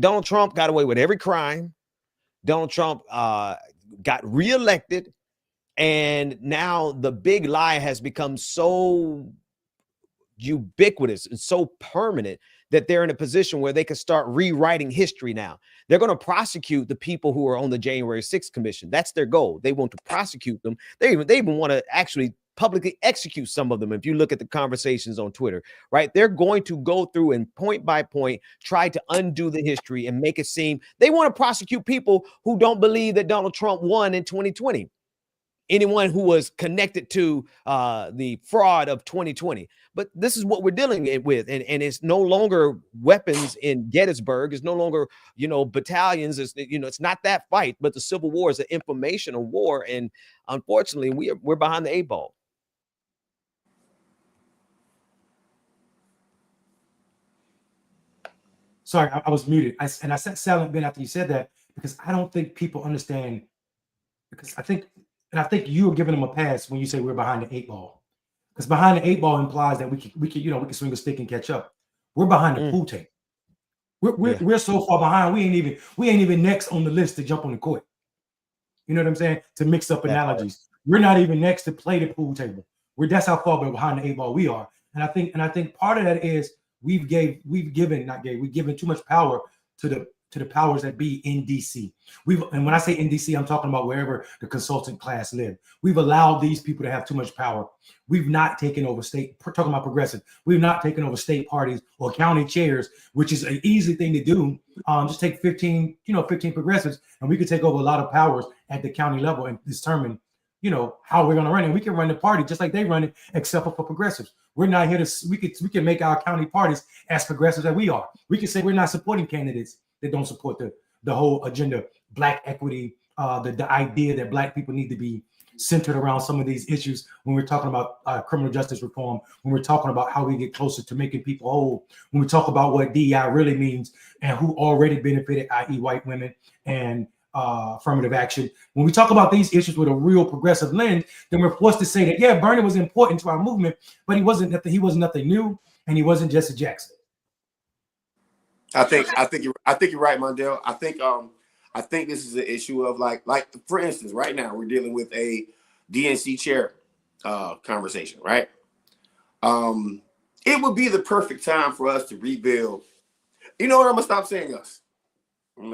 Donald Trump got away with every crime. Donald Trump got reelected. And now the big lie has become so ubiquitous and so permanent that they're in a position where they can start rewriting history now. They're going to prosecute the people who are on the January 6th commission. That's their goal. They want to prosecute them. They even want to actually publicly execute some of them. If you look at the conversations on Twitter, right? They're going to go through and point by point try to undo the history and make it seem they want to prosecute people who don't believe that Donald Trump won in 2020. Anyone who was connected to the fraud of 2020. But this is what we're dealing with. And it's no longer weapons in Gettysburg. It's no longer, battalions. It's not that fight, but the Civil War is an informational war. And unfortunately, we're behind the 8 ball. Sorry, I was muted. I said silent, Ben, after you said that, because I don't think people understand. Because I think you are giving them a pass when you say we're behind the 8 ball. Because behind the 8 ball implies that we can swing a stick and catch up. We're behind the pool table. We're so far behind. We ain't even next on the list to jump on the court. You know what I'm saying? To mix up analogies. We're not even next to play the pool table. That's how far behind the 8 ball we are. And I think part of that is we've given too much power to the powers that be in DC. And when I say in DC, I'm talking about wherever the consultant class live. We've allowed these people to have too much power. We've not taken over talking about progressive. We've not taken over state parties or county chairs, which is an easy thing to do. Just take 15 progressives, and we could take over a lot of powers at the county level and determine, how we're going to run it. We can run the party just like they run it, except for progressives. We're not here we can make our county parties as progressive as we are. We can say we're not supporting candidates that don't support the whole agenda, Black equity, the idea that Black people need to be centered around some of these issues when we're talking about criminal justice reform, when we're talking about how we get closer to making people whole, when we talk about what DEI really means and who already benefited, i.e. white women and affirmative action. When we talk about these issues with a real progressive lens, then we're forced to say that, yeah, Bernie was important to our movement, but he wasn't nothing new, and he wasn't Jesse Jackson. I think you're right, Mondale. I think this is an issue of like for instance, right now we're dealing with a DNC chair conversation, right? It would be the perfect time for us to rebuild. You know what? I'm gonna stop saying us. I'm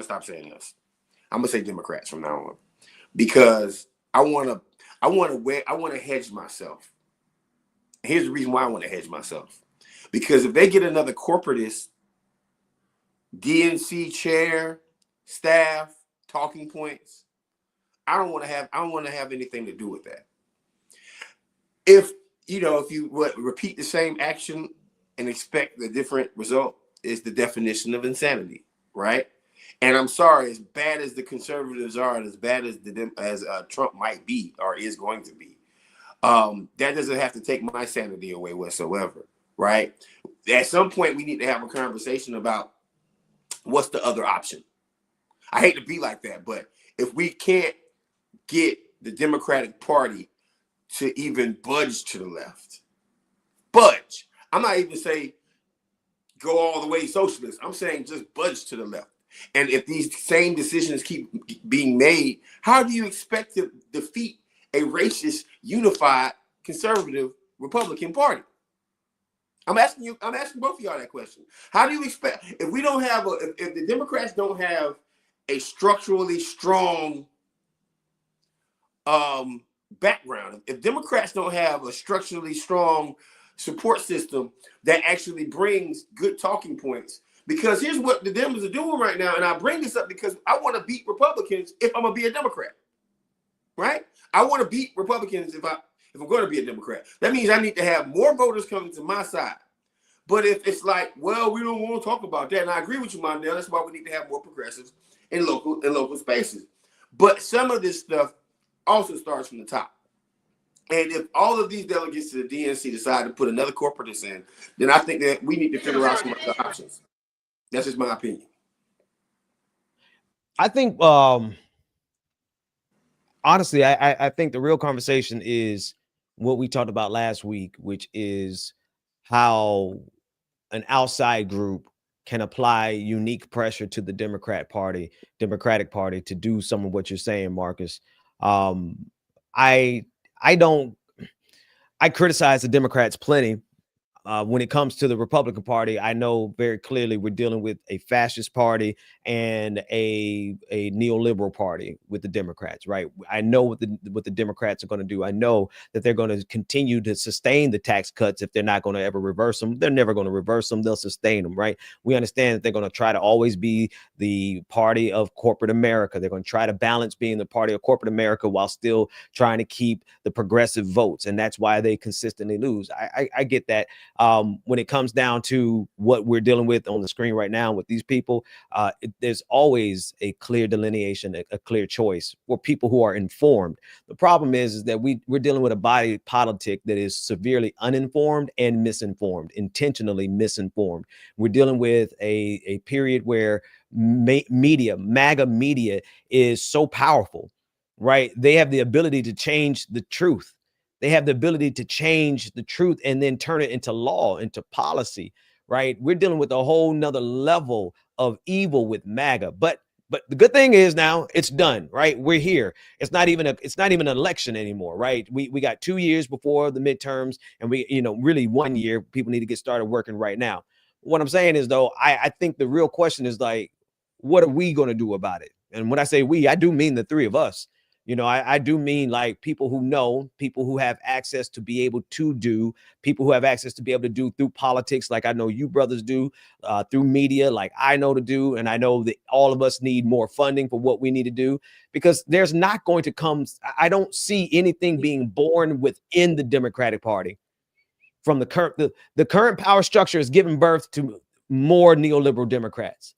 gonna say Democrats from now on, because I want to hedge myself. Here's the reason why I want to hedge myself, because if they get another corporatist DNC chair, staff, talking points, I don't want to have anything to do with that. If you repeat the same action and expect a different result, is the definition of insanity, right? And I'm sorry, as bad as the conservatives are, and as bad as Trump might be or is going to be, that doesn't have to take my sanity away whatsoever, right? At some point, we need to have a conversation about what's the other option. I hate to be like that, but if we can't get the Democratic Party to even budge to the left, I'm not even saying go all the way socialist. I'm saying just budge to the left. And if these same decisions keep being made, how do you expect to defeat a racist, unified, conservative Republican Party? I'm asking both of y'all that question. How do you expect, if we don't have if the Democrats don't have a structurally strong background, if Democrats don't have a structurally strong support system that actually brings good talking points, because here's what the Dems are doing right now, and I bring this up because I want to beat Republicans if I'm gonna be a Democrat, right? I want to beat Republicans if I'm going to be a Democrat. That means I need to have more voters coming to my side. But if it's like, well, we don't want to talk about that, and I agree with you, Mondale, that's why we need to have more progressives in local spaces. But some of this stuff also starts from the top. And if all of these delegates to the DNC decide to put another corporatist in, then I think that we need to figure out some other options. That's just my opinion. I think, honestly, I think the real conversation is what we talked about last week, which is how an outside group can apply unique pressure to the Democratic Party to do some of what you're saying, Marcus. I don't. I criticize the Democrats plenty. When it comes to the Republican Party, I know very clearly we're dealing with a fascist party and a neoliberal party with the Democrats, right? I know what the Democrats are going to do. I know that they're going to continue to sustain the tax cuts if they're not going to ever reverse them. They're never going to reverse them. They'll sustain them, right? We understand that they're going to try to always be the party of corporate America. They're going to try to balance being the party of corporate America while still trying to keep the progressive votes, and that's why they consistently lose. I get that. When it comes down to what we're dealing with on the screen right now with these people, there's always a clear delineation, a clear choice for people who are informed. The problem is that we're dealing with a body politic that is severely uninformed and misinformed, intentionally misinformed. We're dealing with a period where MAGA media is so powerful, right? They have the ability to change the truth. They have the ability to change the truth and then turn it into law, into policy, right? We're dealing with a whole nother level of evil with MAGA. But the good thing is now it's done, right? We're here. It's not even an election anymore, right? We got 2 years before the midterms, and really 1 year. People need to get started working right now. What I'm saying is, though, I think the real question is, like, what are we going to do about it? And when I say we, I do mean the three of us. I do mean, like, people who know, people who have access to be able to do, people who have access to be able to do through politics, like I know you brothers do, through media, like I know to do. And I know that all of us need more funding for what we need to do, because there's not going to come. I don't see anything being born within the Democratic Party from the current power structure is giving birth to more neoliberal Democrats.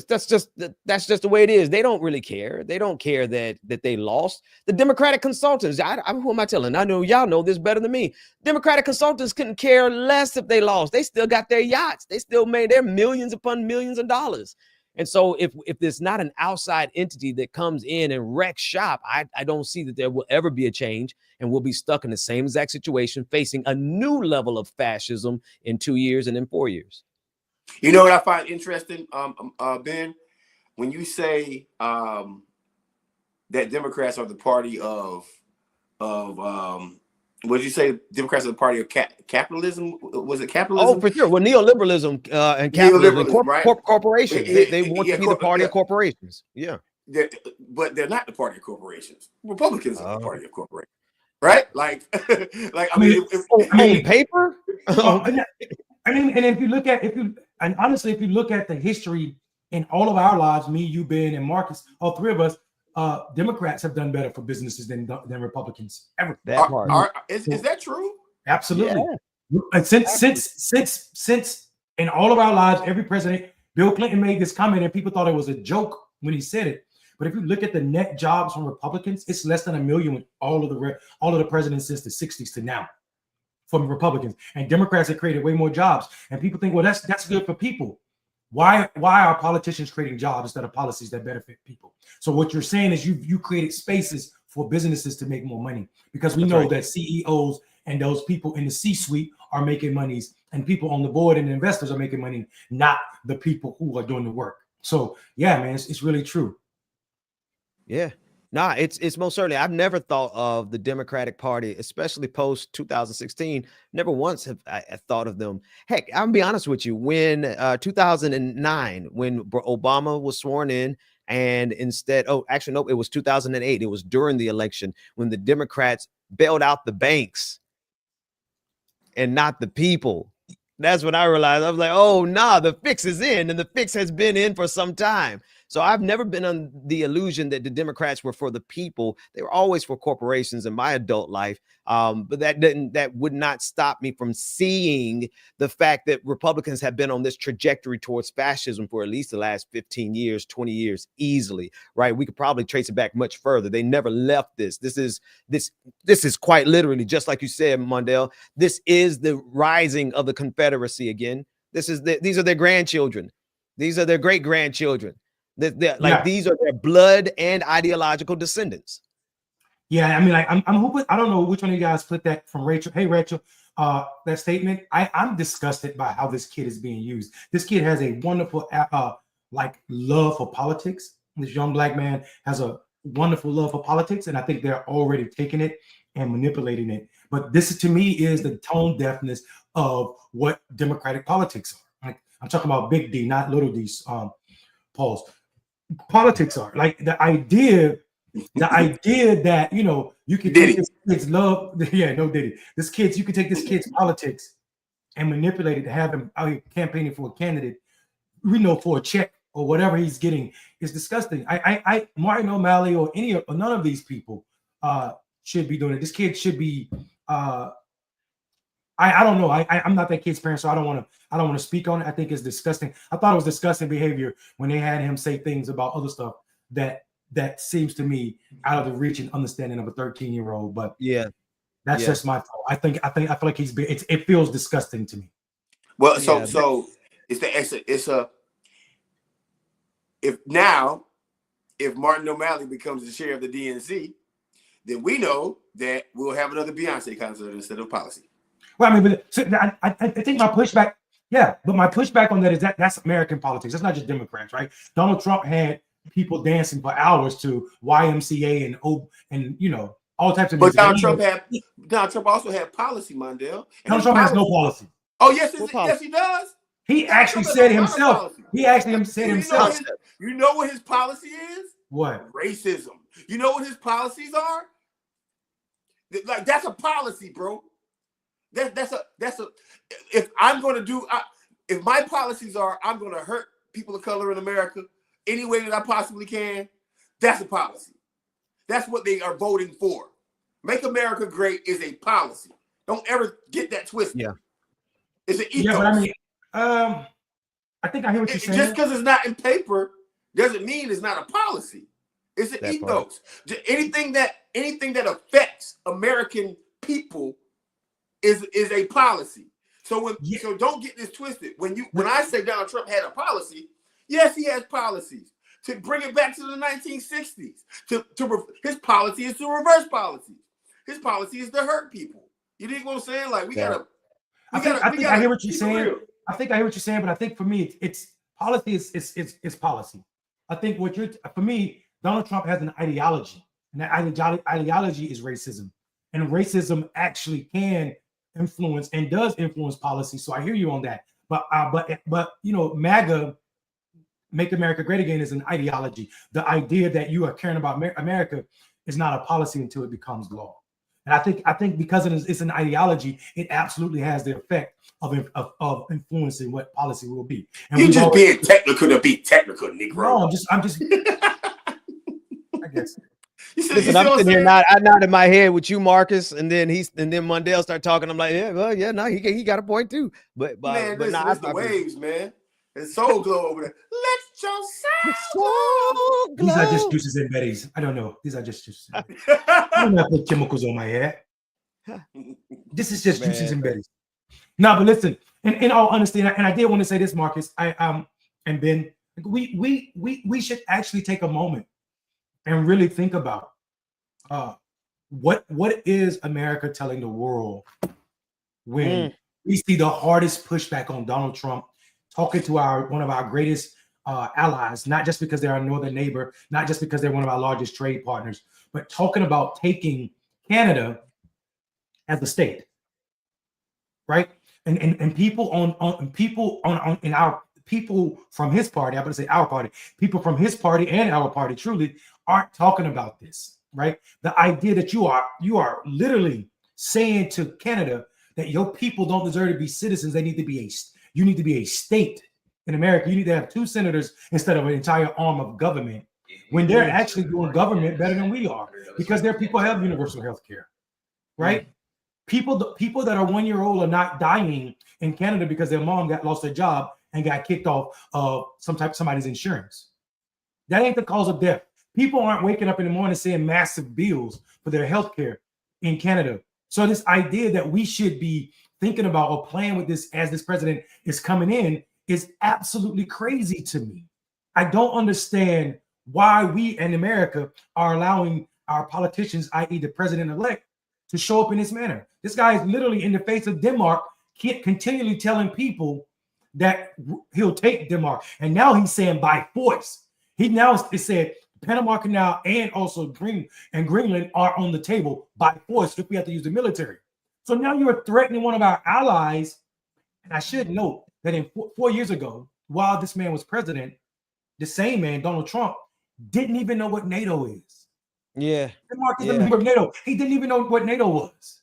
That's just the way it is. They don't really care. They don't care that they lost. The Democratic consultants, who am I telling? I know y'all know this better than me. Democratic consultants couldn't care less if they lost. They still got their yachts. They still made their millions upon millions of dollars. And so if there's not an outside entity that comes in and wrecks shop, I don't see that there will ever be a change, and we'll be stuck in the same exact situation, facing a new level of fascism in 2 years and in 4 years. You know what I find interesting, Ben, when you say that Democrats are the party of what did you say? Democrats are the party of capitalism. Was it capitalism? Oh, for sure. Well, neoliberalism and capitalism, right? Corporations. They want to be the party of corporations. Yeah, but they're not the party of corporations. Republicans are the party of corporations, right? Like I mean, on paper. I mean, and if you look at the history in all of our lives, me, you, Ben, and Marcus, all three of us, Democrats have done better for businesses than Republicans ever. Is that true? Absolutely. Yeah. And since in all of our lives, every president, Bill Clinton made this comment, and people thought it was a joke when he said it. But if you look at the net jobs from Republicans, it's less than 1 million with all of the presidents since the 60s to now. From Republicans, and Democrats have created way more jobs. And people think, well, that's good for people. Why are politicians creating jobs instead of policies that benefit people? So what you're saying is you created spaces for businesses to make more money, because we know that CEOs and those people in the C-suite are making monies, and people on the board and investors are making money, not the people who are doing the work. So yeah, man, it's really true. Yeah. Nah, it's most certainly. I've never thought of the Democratic Party, especially post 2016. Never once have I thought of them. Heck, I'm gonna be honest with you. When 2009, when Obama was sworn in, and instead, it was 2008. It was during the election when the Democrats bailed out the banks and not the people. That's when I realized, I was like, oh, nah, the fix is in, and the fix has been in for some time. So I've never been on the illusion that the Democrats were for the people. They were always for corporations in my adult life. But that would not stop me from seeing the fact that Republicans have been on this trajectory towards fascism for at least the last 15 years, 20 years, easily, right? We could probably trace it back much further. They never left this. This is quite literally, just like you said, Mondale, this is the rising of the Confederacy again. These are their grandchildren. These are their great grandchildren. These are their blood and ideological descendants. Yeah, I mean, like I'm hoping, I don't know which one of you guys put that from Rachel. Hey, Rachel, that statement, I'm disgusted by how this kid is being used. This kid has a wonderful like love for politics. This young black man has a wonderful love for politics, and I think they're already taking it and manipulating it. But this, to me, is the tone deafness of what democratic politics are. Like, I'm talking about big D, not little D's. Pause. Politics are like the idea that you can take this kid's love. Yeah, no Diddy. You can take this kid's politics and manipulate it to have him out here campaigning for a candidate, for a check or whatever he's getting is disgusting. I Martin O'Malley or none of these people should be doing it. This kid should be. I don't know. I'm not that kid's parent, so I don't want to speak on it. I think it's disgusting. I thought it was disgusting behavior when they had him say things about other stuff that seems to me out of the reach and understanding of a 13-year-old. But yeah, that's just my fault. I feel like it feels disgusting to me. Well, so if Martin O'Malley becomes the chair of the DNC, then we know that we'll have another Beyonce concert instead of policy. Well, I mean, but I think my pushback, but my pushback on that is that's American politics. That's not just Democrats, right? Donald Trump had people dancing for hours to YMCA and all types of. But Donald Trump also had policy, Mondale. Donald Trump has no policy. Oh yes, yes he does. He actually said himself. He actually said himself. You know what his policy is? What? Racism. You know what his policies are? Like that's a policy, bro. That's a. If I'm going to do, if my policies are, I'm going to hurt people of color in America any way that I possibly can. That's a policy. That's what they are voting for. Make America Great is a policy. Don't ever get that twisted. Yeah, it's an ethos. Yeah, but I mean, I think I hear what you're saying. Just because it's not in paper doesn't mean it's not a policy. It's an ethos. Anything that affects American people is a policy. So so don't get this twisted. When I say Donald Trump had a policy, yes, he has policies. To bring it back to the 1960s, his policy is to reverse policies. His policy is to hurt people. You dig what I'm saying? Like I think I hear what you're saying. I think I hear what you're saying, but I think for me, it's policy is policy. I think for me, Donald Trump has an ideology, and that ideology is racism, and racism actually can influence and does influence policy. So I hear you on that. But MAGA, Make America Great Again, is an ideology. The idea that you are caring about America is not a policy until it becomes law. And I think because it's an ideology, it absolutely has the effect of influencing what policy will be. And you just being technical to be technical, Negro. No, I'm just. I guess. Listen, I'm sitting here. I nodded my head with you, Marcus, and then Mondale started talking. I'm like, he got a point too. But man, but it's the waves, man. It's Soul Glow over there. Let your soul glow. These are just juices and berries. I don't know. These are just juices. I don't have put chemicals on my hair. This is just juices and berries. No, but listen. In all honesty, and I did want to say this, Marcus. And Ben, we should actually take a moment and really think about what is America telling the world when we see the hardest pushback on Donald Trump talking to one of our greatest allies, not just because they're our northern neighbor, not just because they're one of our largest trade partners, but talking about taking Canada as a state, right? And people people from his party, I'm going to say our party, people from his party and our party truly aren't talking about this, right? The idea that you are literally saying to Canada that your people don't deserve to be citizens, you need to be a state in America. You need to have 2 senators instead of an entire arm of government, when they're actually doing government better than we are, because their people have universal health care, right? People that are 1 year old are not dying in Canada because their mom lost their job and got kicked off of somebody's insurance. That ain't the cause of death. People aren't waking up in the morning saying massive bills for their health care in Canada. So this idea that we should be thinking about or playing with this as this president is coming in is absolutely crazy to me. I don't understand why we in America are allowing our politicians, i.e. the president-elect, to show up in this manner. This guy is literally in the face of Denmark, continually telling people that he'll take Denmark. And now he's saying by force. He now said Panama Canal and also Greenland are on the table by force if we have to use the military. So now you're threatening one of our allies. And I should note that in 4 years ago, while this man was president, the same man, Donald Trump, didn't even know what NATO is. Yeah. Denmark is a member of NATO. He didn't even know what NATO was.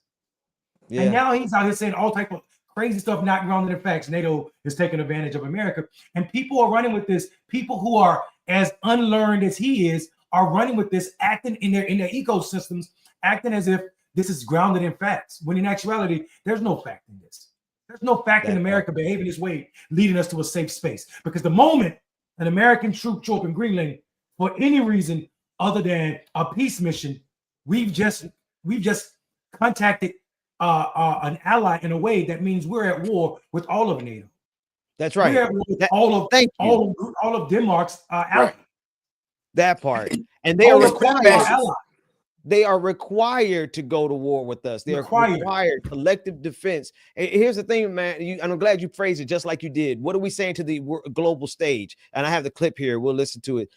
Yeah. And now he's out here saying all type of crazy stuff, not grounded in facts. NATO is taking advantage of America. And people are running with this. People who are as unlearned as he is are running with this, acting in their ecosystems, acting as if this is grounded in facts. When in actuality, there's no fact in this. There's no fact in America behaving this way, leading us to a safe space. Because the moment an American troop show up in Greenland for any reason other than a peace mission, we've just contacted an ally in a way that means we're at war with all of NATO. That's right. We're at war with all of Denmark's allies. That part, and they are required. They are required to go to war with us. They are required collective defense. And here's the thing, man. And I'm glad you phrased it just like you did. What are we saying to the global stage? And I have the clip here. We'll listen to it.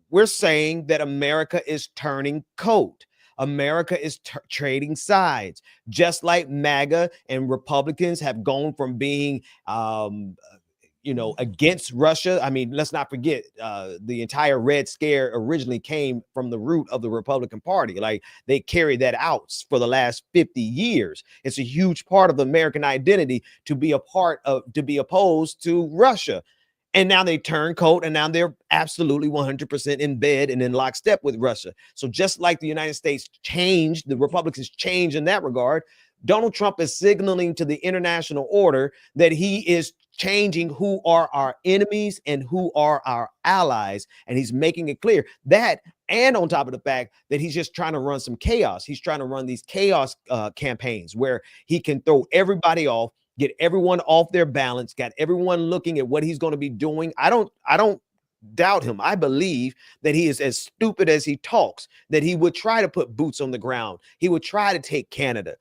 We're saying that America is turning coat. America is trading sides, just like MAGA and Republicans have gone from being against Russia. I mean, let's not forget the entire Red Scare originally came from the root of the Republican Party. Like, they carried that out for the last 50 years. It's a huge part of the American identity to be opposed to Russia. And now they turn coat, and now they're absolutely 100% in bed and in lockstep with Russia. So just like the United States changed, the Republicans changed in that regard, Donald Trump is signaling to the international order that he is changing who are our enemies and who are our allies. And he's making it clear that, and on top of the fact that he's just trying to run some chaos. He's trying to run these chaos campaigns where he can throw everybody off, get everyone off their balance, got everyone looking at what he's going to be doing. I don't doubt him. I believe that he is as stupid as he talks, that he would try to put boots on the ground. He would try to take Canada.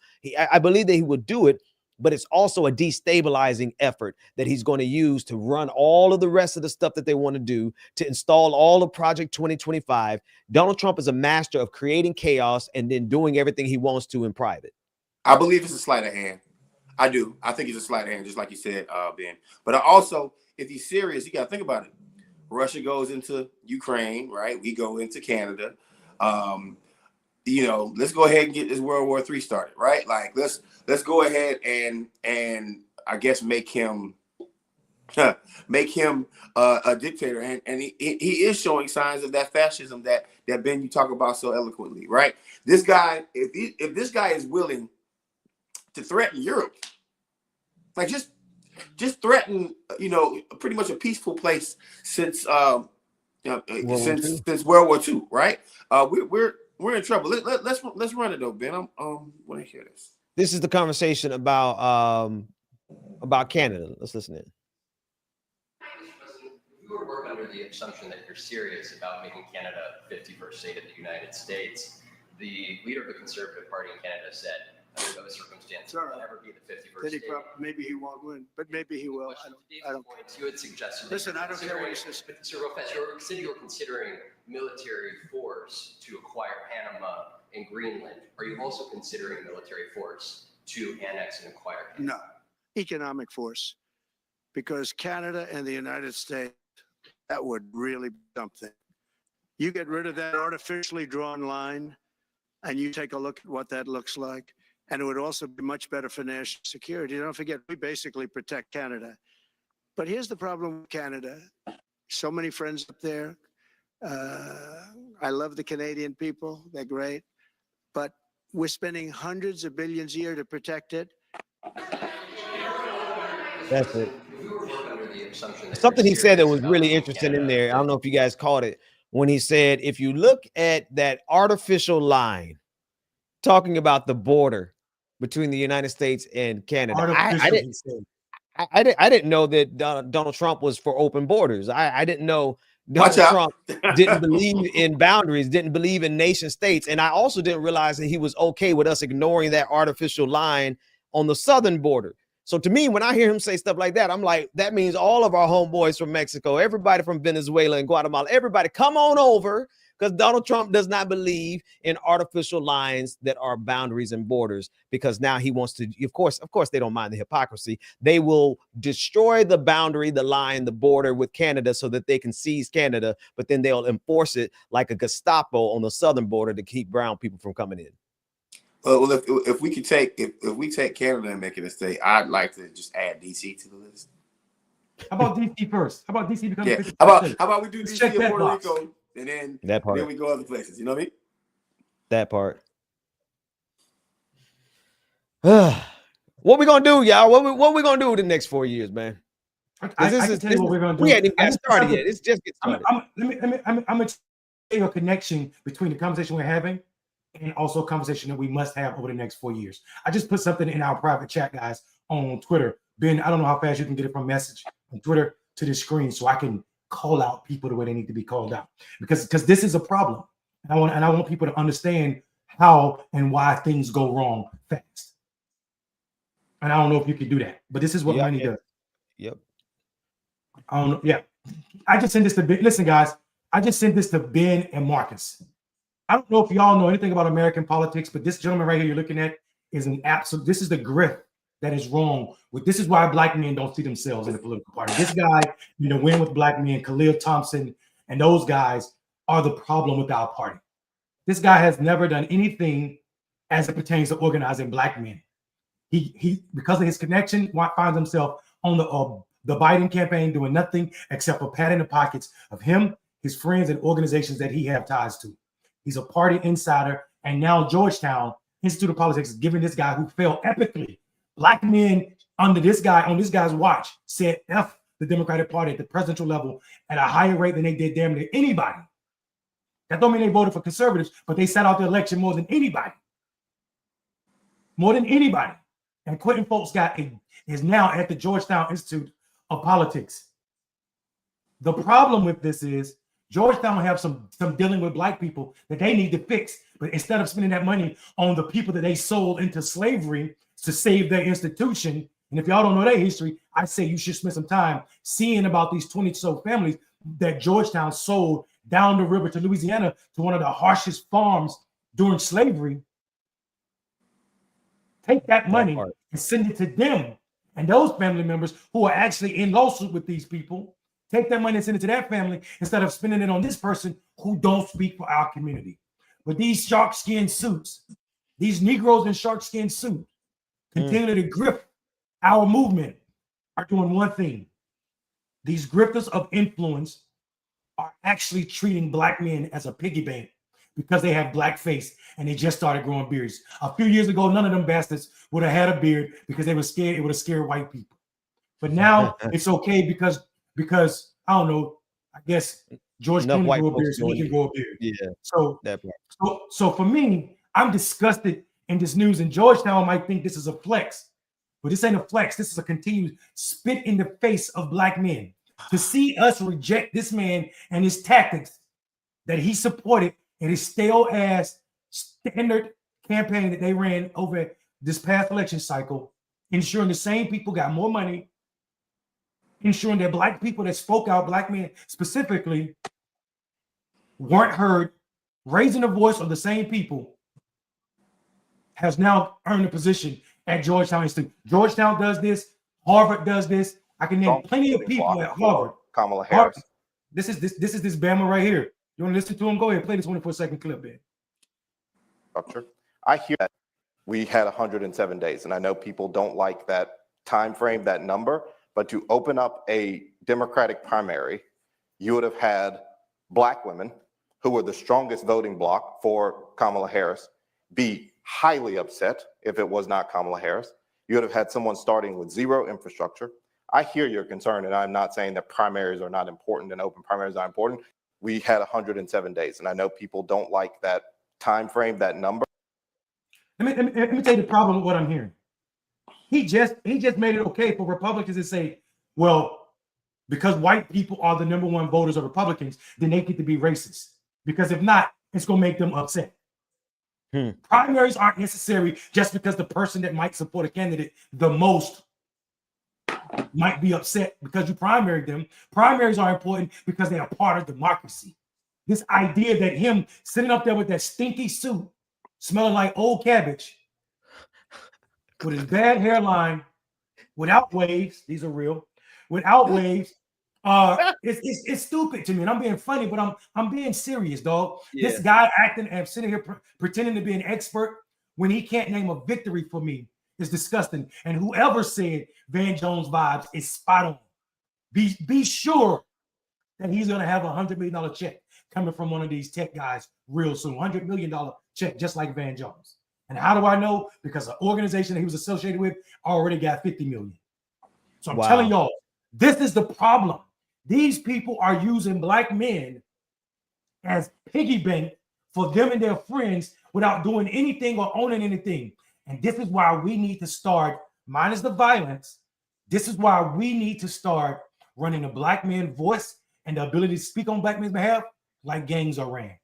I believe that he would do it, but it's also a destabilizing effort that he's going to use to run all of the rest of the stuff that they want to do, to install all of Project 2025. Donald Trump is a master of creating chaos and then doing everything he wants to in private. I believe it's a sleight of hand. I do. I think it's a sleight of hand, just like you said, Ben. But also, if he's serious, you got to think about it. Russia goes into Ukraine, right? We go into Canada. Let's go ahead and get this World War III started, right? Like, let's go ahead and I guess make him a dictator. And he is showing signs of that fascism that Ben, you talk about so eloquently, right? This guy, if this guy is willing to threaten Europe, like just threaten, pretty much a peaceful place since World War II, right? We're in trouble. Let's run it though, Ben. I want to hear this. This is the conversation about Canada. Let's listen in. You would work under the assumption that you're serious about making Canada a 51st state of the United States. The leader of the Conservative Party in Canada said, under those circumstances, will never be the 51st state. Maybe he won't win, but maybe he will. I don't. You had suggested. Listen, I don't care what he says. Sir Lopez, you said you were considering military force to acquire Panama and Greenland. Are you also considering military force to annex and acquire Canada? No, economic force, because Canada and the United States, that would really be something. You get rid of that artificially drawn line, and you take a look at what that looks like. And it would also be much better for national security. Don't forget, we basically protect Canada. But here's the problem with Canada. So many friends up there. I love the Canadian people. They're great. But we're spending hundreds of billions a year to protect it. That's it. Something he said that was really interesting in there. I don't know if you guys caught it. When he said, if you look at that artificial line, talking about the border between the United States and Canada. I didn't know that Donald Trump was for open borders. I didn't know Watch Donald out. Trump didn't believe in boundaries, didn't believe in nation states. And I also didn't realize that he was okay with us ignoring that artificial line on the southern border. So to me, when I hear him say stuff like that, I'm like, that means all of our homeboys from Mexico, everybody from Venezuela and Guatemala, everybody come on over, because Donald Trump does not believe in artificial lines that are boundaries and borders, because now he wants to, of course, they don't mind the hypocrisy. They will destroy the boundary, the line, the border with Canada so that they can seize Canada, but then they'll enforce it like a Gestapo on the southern border to keep brown people from coming in. Well, if we could take if we take Canada and make it a state, I'd like to just add DC to the list. How about DC first? How about DC becoming 50%? How about we do Let's DC and Puerto box. Rico, and then we go other places. You know what I mean? That part. What we gonna do, y'all? What we gonna do with the next 4 years, man? I can tell you what we're gonna do. We ain't even got started yet. It's just get started. I'm gonna tell you a connection between the conversation we're having and also a conversation that we must have over the next 4 years. I just put something in our private chat, guys, on Twitter. Ben, I don't know how fast you can get it from message on Twitter to the screen so I can call out people the way they need to be called out, because this is a problem. And I want people to understand how and why things go wrong fast. And I don't know if you can do that, but this is what money does. Yep. I don't know. Yeah. I just sent this to Ben. Listen, guys, I just sent this to Ben and Marcus. I don't know if y'all know anything about American politics, but this gentleman right here you're looking at is an absolute, this is the grift that is wrong with, this is why black men don't see themselves in the political party. This guy, win with black men, Khalil Thompson, and those guys are the problem with our party. This guy has never done anything as it pertains to organizing black men. He because of his connection, finds himself on the Biden campaign doing nothing except for patting the pockets of him, his friends, and organizations that he have ties to. He's a party insider, and now Georgetown Institute of Politics is giving this guy who failed epically. Black men under this guy, on this guy's watch, said F the Democratic Party at the presidential level at a higher rate than they did damn near anybody. That don't mean they voted for conservatives, but they sat out the election more than anybody. More than anybody. And Quentin Folks is now at the Georgetown Institute of Politics. The problem with this is Georgetown have some dealing with black people that they need to fix. But instead of spending that money on the people that they sold into slavery to save their institution, and if y'all don't know their history, I say you should spend some time seeing about these 20-so families that Georgetown sold down the river to Louisiana to one of the harshest farms during slavery. Take that money and send it to them. And those family members who are actually in lawsuit with these people, take that money and send it to that family instead of spending it on this person who don't speak for our community. But these shark skin suits, these Negroes in shark skin suits, continue to grip our movement, are doing one thing. These grifters of influence are actually treating black men as a piggy bank because they have black face and they just started growing beards. A few years ago, none of them bastards would have had a beard because they were scared it would have scared white people. But now it's okay because I don't know, I guess George Clooney grew a beard, so he can grow a beard. Yeah. So for me, I'm disgusted in this news, and Georgetown might think this is a flex, but this ain't a flex. This is a continued spit in the face of black men. To see us reject this man and his tactics that he supported in his stale-ass standard campaign that they ran over this past election cycle, ensuring the same people got more money, ensuring that black people that spoke out, black men specifically, weren't heard, raising the voice of the same people, has now earned a position at Georgetown Institute. Georgetown does this. Harvard does this. I can name plenty of people at Harvard. Kamala Harris. This is this Bama right here. You want to listen to him? Go ahead, play this 24-second clip, man. I hear that we had 107 days, and I know people don't like that time frame, that number, but to open up a Democratic primary, you would have had black women who were the strongest voting bloc for Kamala Harris be highly upset if it was not Kamala Harris. You would have had someone starting with zero infrastructure. I hear your concern, and I'm not saying that primaries are not important and open primaries are important. We had 107 days, and I know people don't like that time frame, that number. Let me tell you the problem with what I'm hearing. He just made it okay for Republicans to say, well, because white people are the #1 voters of Republicans, then they get to be racist. Because if not, it's going to make them upset. Primaries aren't necessary just because the person that might support a candidate the most might be upset because you primaried them. Primaries are important because they are part of democracy. This idea that him sitting up there with that stinky suit, smelling like old cabbage, with his bad hairline, without waves, these are real, without waves, it's stupid to me. And I'm being funny, but I'm being serious, dog. Yeah. This guy acting and sitting here pretending to be an expert when he can't name a victory for me is disgusting. And whoever said Van Jones vibes is spot on. Be sure that he's going to have $100 million check coming from one of these tech guys real soon. $100 million check, just like Van Jones. And how do I know? Because the organization that he was associated with already got 50 million. So I'm telling y'all, this is the problem. These people are using black men as piggy bank for them and their friends without doing anything or owning anything. And this is why we need to start, minus the violence, this is why we need to start running a black man's voice and the ability to speak on black men's behalf like gangs are ran.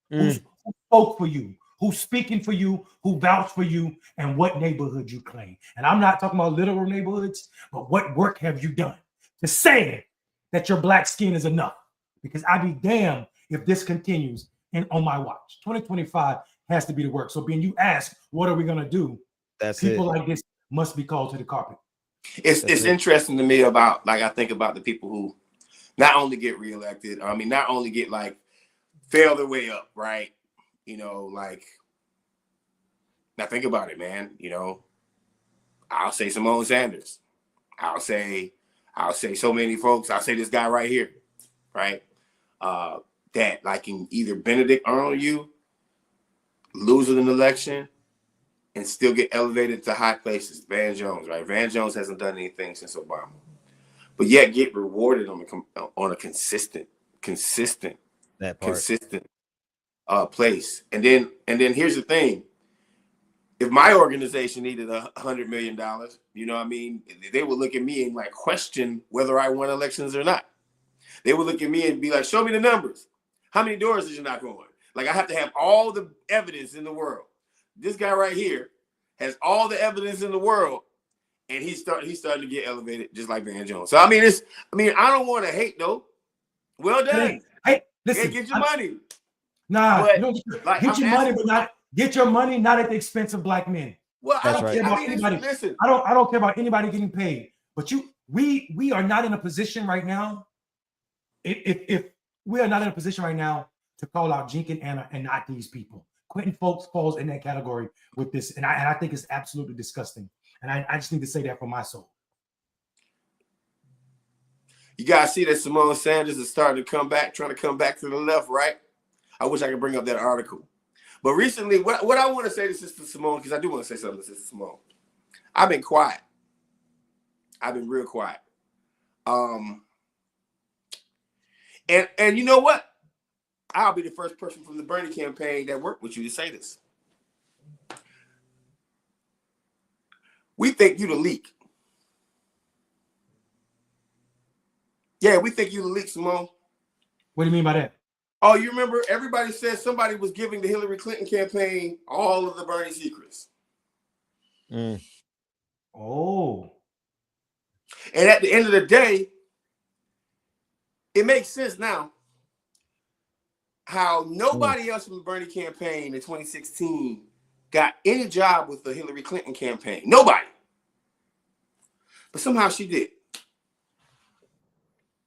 Who spoke for you? Who's speaking for you? Who vouched for you? And what neighborhood you claim? And I'm not talking about literal neighborhoods, but what work have you done to say that your black skin is enough? Because I'd be damned if this continues on my watch. 2025 has to be the work. So being you ask, what are we going to do? People like this must be called to the carpet. It's interesting to me about, like, I think about the people who not only get reelected, I mean, not only get like fail their way up, right? You know, like, now think about it, man. You know, I'll say Symone Sanders. I'll say so many folks. I'll say this guy right here, right? That like can either Benedict Arnold you, lose an election, and still get elevated to high places. Van Jones, right? Van Jones hasn't done anything since Obama, but yet get rewarded on a consistent place. And then here's the thing: if my organization needed $100 million, you know what I mean, they would look at me and like question whether I won elections or not. They would look at me and be like, "Show me the numbers. How many doors did you knock on?" Like, I have to have all the evidence in the world. This guy right here has all the evidence in the world, and he's starting to get elevated just like Van Jones. So I mean, I don't want to hate though. Well done. Hey, listen, get your money. Nah, but, you don't like, get your money, but not get your money not at the expense of black men. Well, I don't care about anybody. Listen, I don't care about anybody getting paid. But we are not in a position right now. If we are not in a position right now to call out Jink and Anna and not these people. Quentin Folks falls in that category with this, and I think it's absolutely disgusting. And I just need to say that for my soul. You guys see that Symone Sanders is starting to come back, trying to come back to the left, right? I wish I could bring up that article. But recently, what I want to say to Sister Symone, because I do want to say something to Sister Symone. I've been quiet. I've been real quiet. And you know what? I'll be the first person from the Bernie campaign that worked with you to say this. We think you the leak. Yeah, we think you the leak, Symone. What do you mean by that? Oh, you remember everybody said somebody was giving the Hillary Clinton campaign all of the Bernie secrets. Oh. And at the end of the day, it makes sense now how nobody else from the Bernie campaign in 2016 got any job with the Hillary Clinton campaign. Nobody. But somehow she did.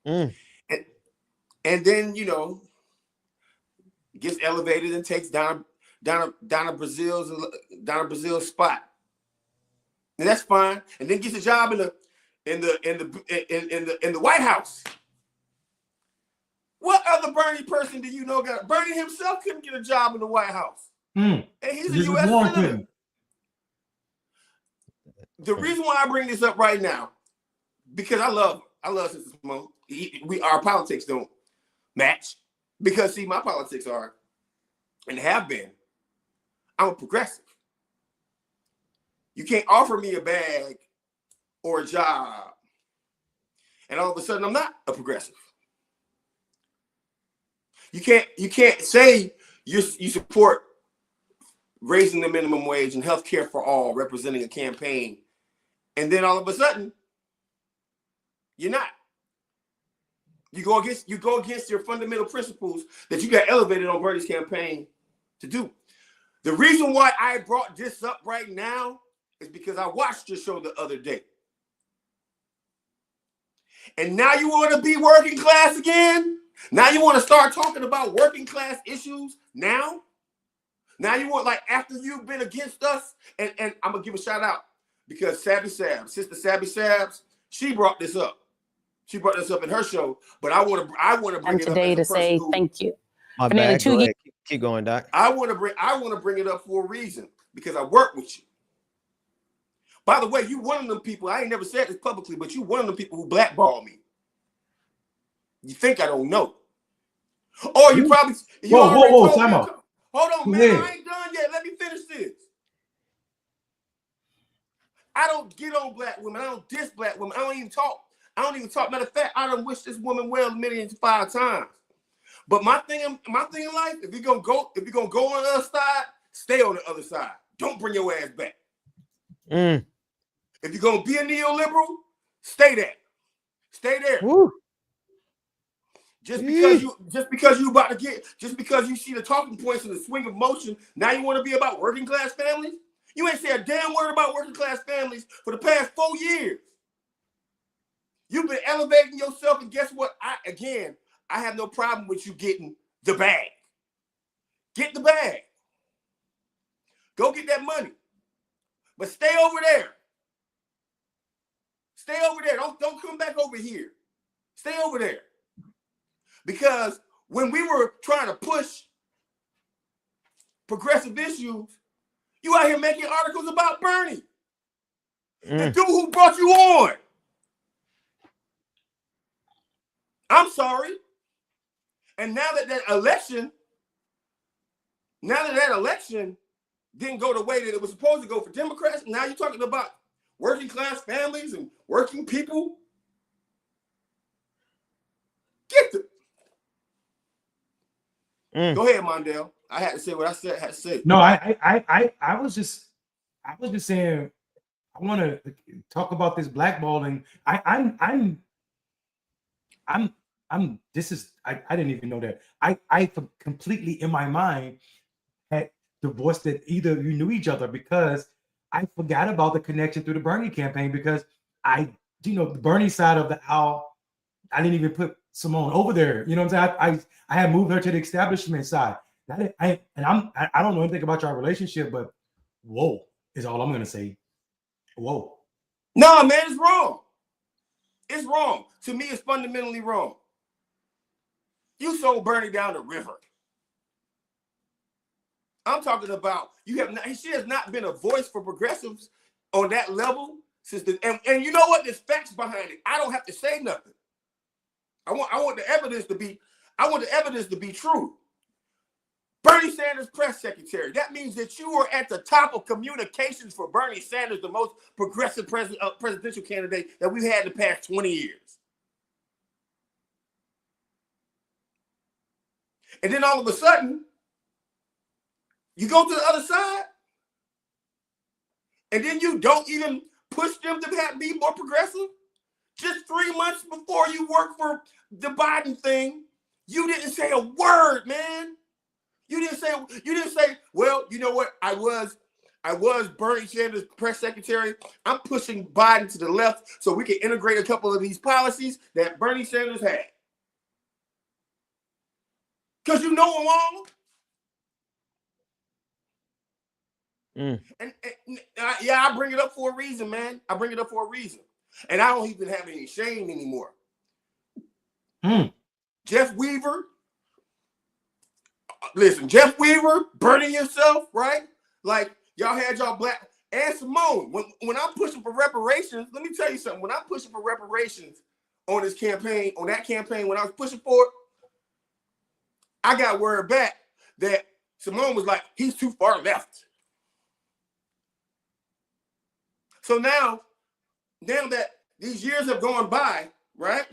And then, you know, gets elevated and takes Donna Brazil's spot. And that's fine. And then gets a job in the White House. What other Bernie person do you know got? Bernie himself couldn't get a job in the White House. And he's a U.S. senator. The reason why I bring this up right now, because I love Sister Symone. Our politics don't match. Because see, my politics are and have been, I'm a progressive. You can't offer me a bag or a job and all of a sudden I'm not a progressive. You can't say you support raising the minimum wage and health care for all, representing a campaign, and then all of a sudden you're not. You go against your fundamental principles that you got elevated on Bernie's campaign to do. The reason why I brought this up right now is because I watched your show the other day. And now you want to be working class again? Now you want to start talking about working class issues now? Now you want, like, after you've been against us, and I'm going to give a shout out because Sabby Sabs, Sister Sabby Sabs, she brought this up. She brought this up in her show, but I want to bring it up today as a to say who, thank you. My For nearly bad. 2 Go years. ahead. Keep going, Doc. I want to bring it up for a reason because I work with you. By the way, you one of them people. I ain't never said this publicly, but you one of them people who blackballed me. You think I don't know? Or you probably already whoa, told time me. out. Hold on, man. I ain't done yet. Let me finish this. I don't get on black women. I don't diss black women. I don't even talk. Matter of fact, I done wish this woman well 1,000,005 times. But my thing in life, if you're gonna go on the other side, stay on the other side. Don't bring your ass back. If you're gonna be a neoliberal, stay there. Stay there. Woo. Just because you see the talking points in the swing of motion, now you want to be about working class families? You ain't say a damn word about working class families for the past 4 years. You've been elevating yourself, and guess what? I have no problem with you getting the bag. Get the bag. Go get that money. But stay over there. Stay over there. Don't come back over here. Stay over there. Because when we were trying to push progressive issues, you out here making articles about Bernie. The dude who brought you on. I'm sorry. And now that election didn't go the way that it was supposed to go for Democrats, now you're talking about working class families and working people. Get the Go ahead, Mondale. I had to say what I had to say. No, I was just saying I want to talk about this blackballing. I didn't even know that. I completely in my mind had divorced that either you knew each other, because I forgot about the connection through the Bernie campaign, because the Bernie side of the aisle, I didn't even put Symone over there. You know what I'm saying? I had moved her to the establishment side. I don't know anything about your relationship, but whoa is all I'm gonna say. Whoa. No, man, it's wrong. It's wrong. To me, it's fundamentally wrong. You sold Bernie down the river. I'm talking about she has not been a voice for progressives on that level since and you know what? There's facts behind it. I don't have to say nothing. I want the evidence to be true. Bernie Sanders press secretary. That means that you were at the top of communications for Bernie Sanders, the most progressive presidential candidate that we've had in the past 20 years. And then all of a sudden, you go to the other side, and then you don't even push them to be more progressive. Just 3 months before you worked for the Biden thing, you didn't say a word, man. You didn't say, well, you know what? I was Bernie Sanders press secretary. I'm pushing Biden to the left so we can integrate a couple of these policies that Bernie Sanders had. Because you know them all. And I bring it up for a reason, man. I bring it up for a reason. And I don't even have any shame anymore. Jeff Weaver. Listen, Jeff Weaver, burning yourself, right? Like, y'all had y'all black. And Symone, when I'm pushing for reparations, let me tell you something. When I'm pushing for reparations on this campaign, when I was pushing for it, I got word back that Symone was like, he's too far left. So now that these years have gone by, right?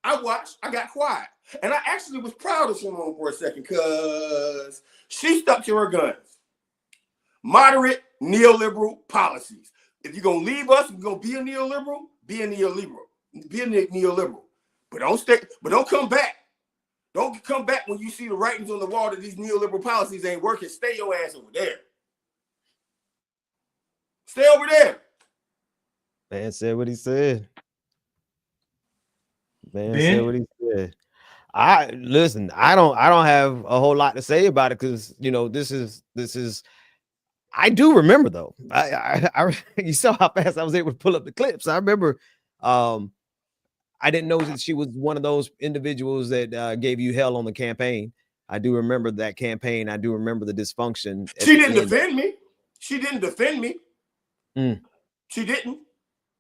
I watched, I got quiet. And I actually was proud of Symone for a second because she stuck to her guns. Moderate neoliberal policies. If you're going to leave us, you're going to be a neoliberal, be a neoliberal. Be a neoliberal. But don't come back. Don't come back when you see the writings on the wall that these neoliberal policies ain't working. Stay your ass over there. Stay over there. Man said what he said. Man Ben? said what he said. I listen, I don't have a whole lot to say about it because you know this is I do remember though. You saw how fast I was able to pull up the clips. I remember I didn't know that she was one of those individuals that gave you hell on the campaign. I do remember that campaign. I do remember the dysfunction. She didn't defend me. She didn't defend me. Mm. She didn't.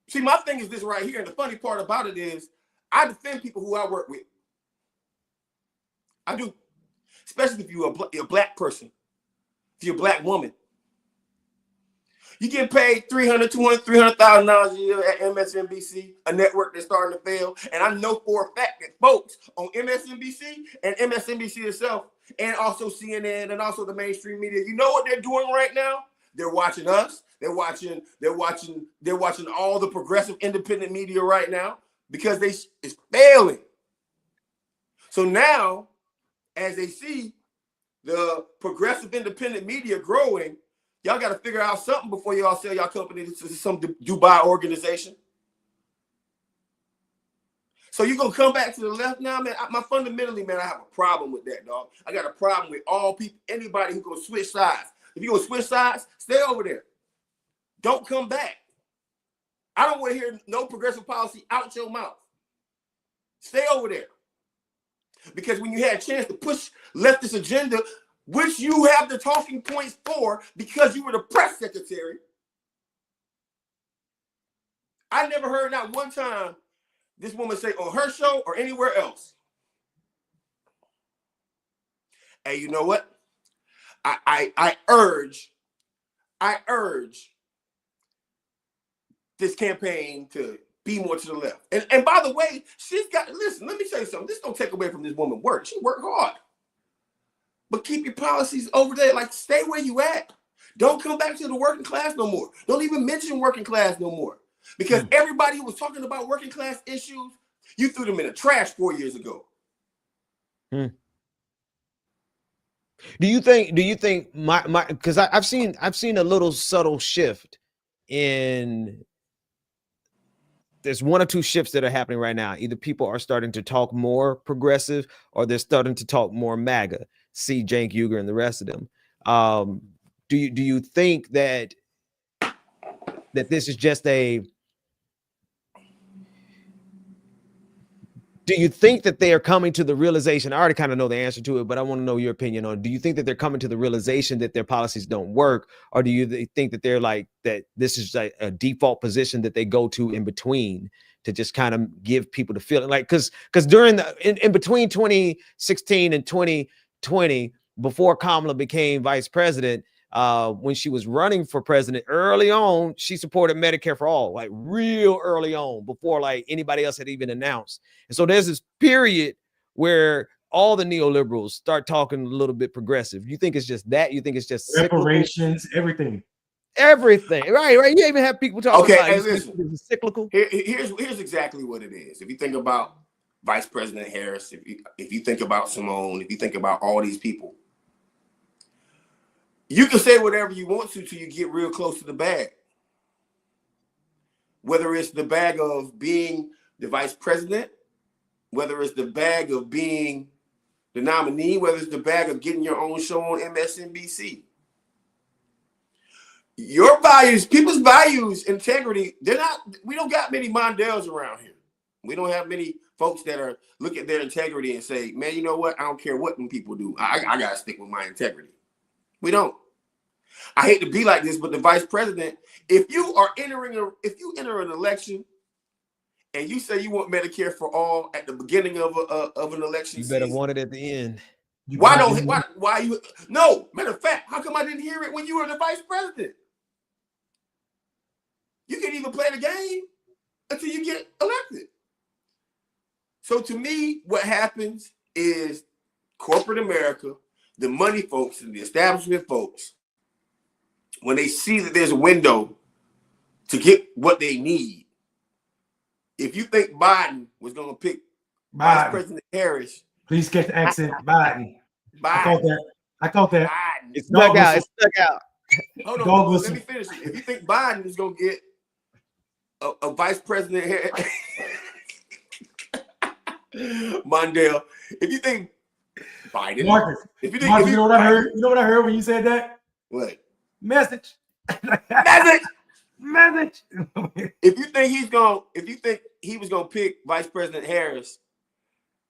See, my thing is this right here. And the funny part about it is I defend people who I work with. I do. Especially if you're a black person. If you're a black woman. You get paid $300,000, $200,000, $300,000 a year at MSNBC, a network that's starting to fail. And I know for a fact that folks on MSNBC and MSNBC itself, and also CNN and also the mainstream media, you know what they're doing right now? They're watching us. They're watching all the progressive independent media right now because it's failing. So now, as they see the progressive independent media growing, y'all got to figure out something before y'all sell y'all company to some Dubai organization. So you're going to come back to the left now, man? Fundamentally, man, I have a problem with that, dog. I got a problem with all people, anybody who's going to switch sides. If you're going to switch sides, stay over there. Don't come back. I don't want to hear no progressive policy out your mouth. Stay over there. Because when you had a chance to push leftist agenda, which you have the talking points for because you were the press secretary, I never heard not one time this woman say on her show or anywhere else, hey, you know what? I urge this campaign to be more to the left. And by the way, listen, let me tell you something. This don't take away from this woman's work. She worked hard. But keep your policies over there. Like, stay where you at. Don't come back to the working class no more. Don't even mention working class no more. Because everybody who was talking about working class issues, you threw them in the trash 4 years ago. Do you think my because I've seen a little subtle shift in there's one or two shifts that are happening right now. Either people are starting to talk more progressive or they're starting to talk more MAGA. See Cenk Uygur and the rest of them. Do you think that this is just a do you think that they are coming to the realization? I already kind of know the answer to it, but I want to know your opinion on. Do you think that they're coming to the realization that their policies don't work, or do you think that they're like that? This is like a default position that they go to in between to just kind of give people the feeling, like because during in between 2016 and 2020, before Kamala became vice president. When she was running for president early on, she supported Medicare for all, like real early on, before like anybody else had even announced. And so there's this period where all the neoliberals start talking a little bit progressive. You think it's just that? You think it's just reparations, cyclical? Everything, right? You even have people talking about hey, listen, it's cyclical. Here's exactly what it is. If you think about Vice President Harris, if you think about Symone, if you think about all these people, you can say whatever you want to till you get real close to the bag. Whether it's the bag of being the vice president, whether it's the bag of being the nominee, whether it's the bag of getting your own show on MSNBC. Your values, people's values, integrity, we don't got many Mondales around here. We don't have many folks that look at their integrity and say, man, you know what? I don't care what them people do. I got to stick with my integrity. We don't. I hate to be like this, but the vice president, if you enter an election and you say you want Medicare for all at the beginning of an election, you better want it at the end. Why you? No, matter of fact, how come I didn't hear it when you were the vice president? You can't even play the game until you get elected. So to me, what happens is corporate America, the money folks and the establishment folks, when they see that there's a window to get what they need, if you think Biden was going to pick Vice President Harris, please catch the accent, Biden. Biden. I caught that. Biden. It's stuck out. It's stuck out. Hold on, let me finish it. If you think Biden is going to get a Vice President Harris, Mondale, if you think Biden, Marcus, if you think, Marcus, you know what I heard? You know what I heard when you said that? What? Message. Message. Message. If you think he was gonna pick Vice President Harris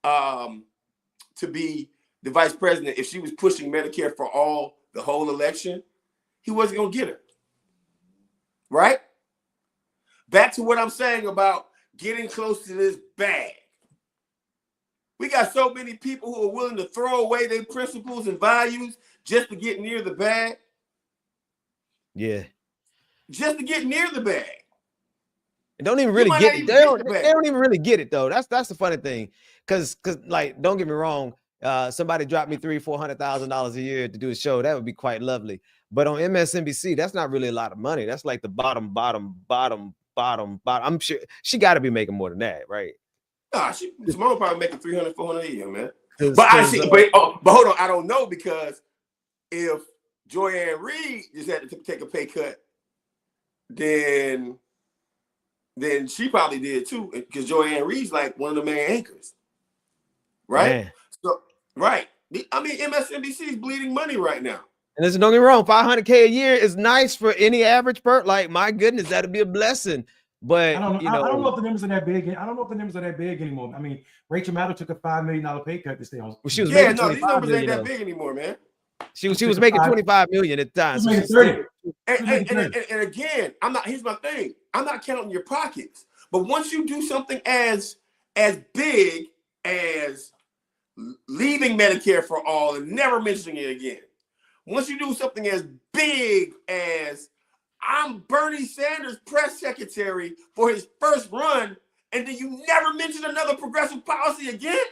to be the vice president if she was pushing Medicare for all the whole election, he wasn't gonna get her. Right? Back to what I'm saying about getting close to this bag. We got so many people who are willing to throw away their principles and values just to get near the bag. Yeah. Just to get near the bag. And don't even really get it. They don't even really get it though. That's the funny thing. Cause like, don't get me wrong. Somebody dropped me $300,000-$400,000 a year to do a show. That would be quite lovely. But on MSNBC, that's not really a lot of money. That's like the bottom. I'm sure she got to be making more than that, right? Nah, Symone probably making $300-$400 a year, man. But hold on, I don't know, because if Joy-Ann Reid just had to take a pay cut, then she probably did too, because Joy-Ann Reid's like one of the main anchors, right? Man. So, right. I mean, MSNBC is bleeding money right now. And listen, don't get me wrong, $500K a year is nice for any average person. Like, my goodness, that'd be a blessing. But I don't know. You know, I don't know if the numbers are that big. I don't know if the numbers are that big anymore. I mean, Rachel Maddow took a $5 million pay cut to stay on. Well, she was these numbers ain't that big anymore, man. She was making $25 million at the time. She was making 30. And again, here's my thing. I'm not counting your pockets. But once you do something as big as leaving Medicare for all and never mentioning it again, once you do something as big as I'm Bernie Sanders' press secretary for his first run, and then you never mention another progressive policy again?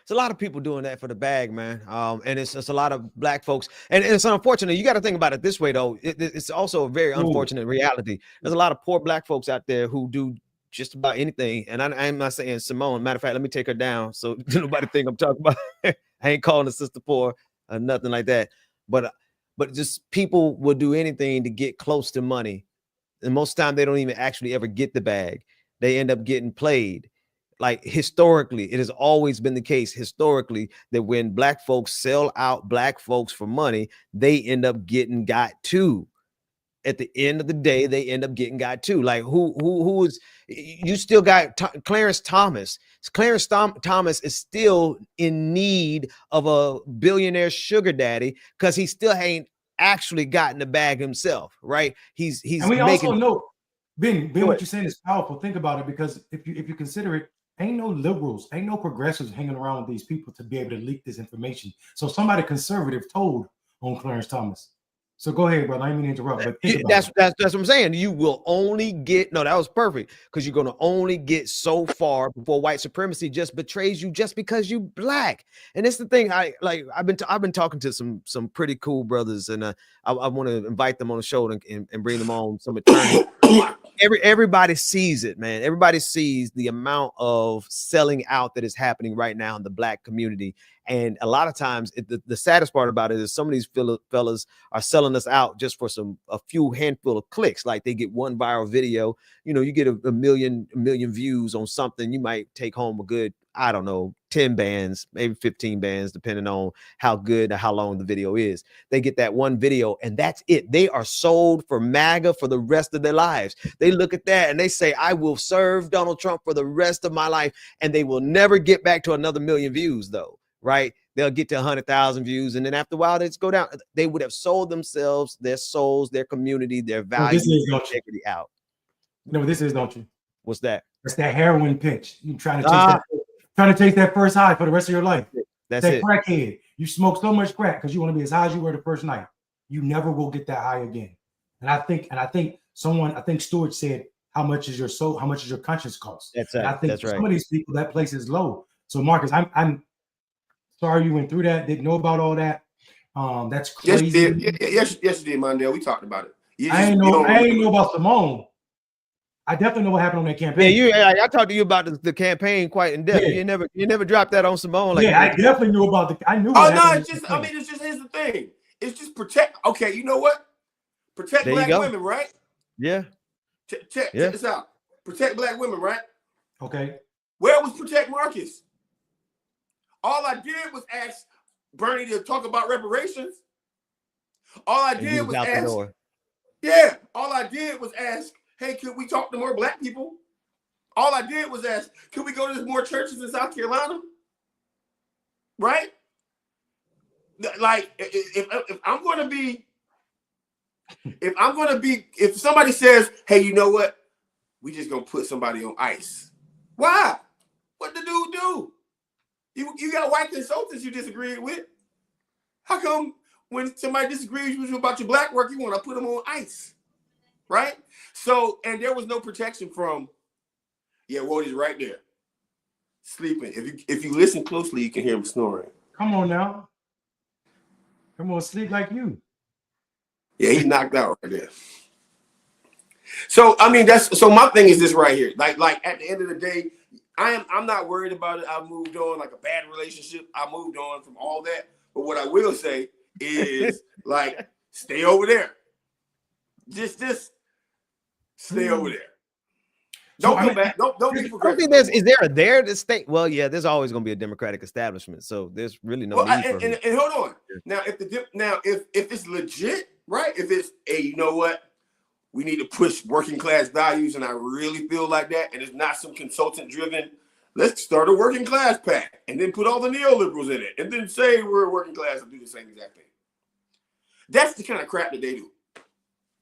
It's a lot of people doing that for the bag, man. And it's a lot of black folks. And it's unfortunate. You got to think about it this way, though. It's also a very unfortunate reality. There's a lot of poor black folks out there who do just about anything. And I'm not saying Symone. Matter of fact, let me take her down so nobody think I'm talking about I ain't calling the sister poor or nothing like that. But just people will do anything to get close to money. And most of the time, they don't even actually ever get the bag. They end up getting played. Like, historically, it has always been the case historically that when black folks sell out black folks for money, they end up getting got too. At the end of the day, they end up getting got too. Like, who is, you still got Clarence Thomas. Clarence Thomas is still in need of a billionaire sugar daddy because he still ain't actually gotten the bag himself, right? He's and we also know, Ben, what you're saying is powerful. Think about it, because if you consider it, ain't no liberals, ain't no progressives hanging around with these people to be able to leak this information. So somebody conservative told on Clarence Thomas. So go ahead, brother. I didn't mean to interrupt, but that's what I'm saying. You will only get, no, that was perfect, because you're going to only get so far before white supremacy just betrays you just because you black. And it's the thing. I've been talking to some pretty cool brothers, and I want to invite them on the show and bring them on some attorneys. Everybody sees it, man. Everybody sees the amount of selling out that is happening right now in the black community. And a lot of times, the saddest part about it is some of these fellas are selling us out just for a few handful of clicks. Like, they get one viral video, you get a million views on something, you might take home a good, I don't know, 10 bands, maybe 15 bands, depending on how good or how long the video is. They get that one video and that's it. They are sold for MAGA for the rest of their lives. They look at that and they say, I will serve Donald Trump for the rest of my life. And they will never get back to another million views, though, right? They'll get to 100,000 views. And then after a while, they just go down. They would have sold themselves, their souls, their community, their values, their integrity out. No, this is, don't you? What's that? It's that heroin pitch. You trying to chase that first high for the rest of your life. That's that it. Crackhead. You smoke so much crack because you want to be as high as you were the first night. You never will get that high again. And I think Stewart said how much is your soul, how much is your conscience cost. That's And I right. think That's for right. some of these people, that place is low. So Marcus, I'm sorry you went through that. Didn't know about all that. That's Yes, crazy. you did. Yes, you did, Mondale. We talked about it. I ain't know about Symone. I definitely know what happened on that campaign. Yeah, I talked to you about the campaign quite in depth. Yeah. You never dropped that on Symone. Like Yeah, I definitely knew about I knew Oh what no, happened. it's just. I mean, it's just. Here's the thing. It's just protect. Okay, you know what? Protect There you black go. women, right? Yeah. Check this out. Protect black women, right? Okay. Where was protect Marcus? All I did was ask Bernie to talk about reparations. All I did was out ask. the door. Yeah, all I did was ask, hey, could we talk to more black people? All I did was ask, could we go to more churches in South Carolina? Right? Like, if I'm going to be, if somebody says, hey, you know what? We just going to put somebody on ice. Why? What the dude do? You got white consultants you disagreed with. How come when somebody disagrees with you about your black work, you want to put them on ice? Right? So, and there was no protection from, yeah, Wodie's right there, sleeping. If you listen closely, you can hear him snoring. Come on now. Come on, sleep like you. Yeah, he's knocked out right there. So, I mean, so my thing is this right here. Like at the end of the day, I'm not worried about it. I moved on, like a bad relationship. I moved on from all that. But what I will say is, like, stay over there. Just stay over there. Don't come back. Don't be progressive. I think is there a there to stay? Well, yeah, there's always going to be a Democratic establishment, so there's really no need for and hold on. Now, if it's legit, right? If it's you know what, we need to push working class values, and I really feel like that, and it's not some consultant driven. Let's start a working class pact, and then put all the neoliberals in it, and then say we're working class and do the same exact thing. That's the kind of crap that they do.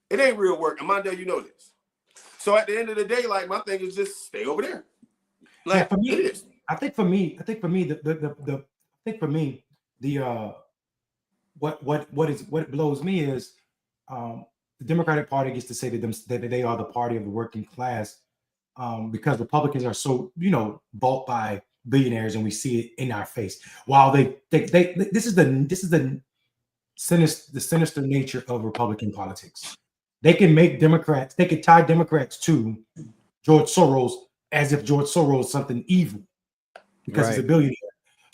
It ain't real work. Amanda, you know this. So at the end of the day, like, my thing is just stay over there. Like, yeah, for me, it is. I think for me, what blows me is the Democratic Party gets to say to them that they are the party of the working class because Republicans are so, bought by billionaires, and we see it in our face. While this is the sinister nature of Republican politics. They can make Democrats, they can tie Democrats to George Soros as if George Soros is something evil because he's a billionaire.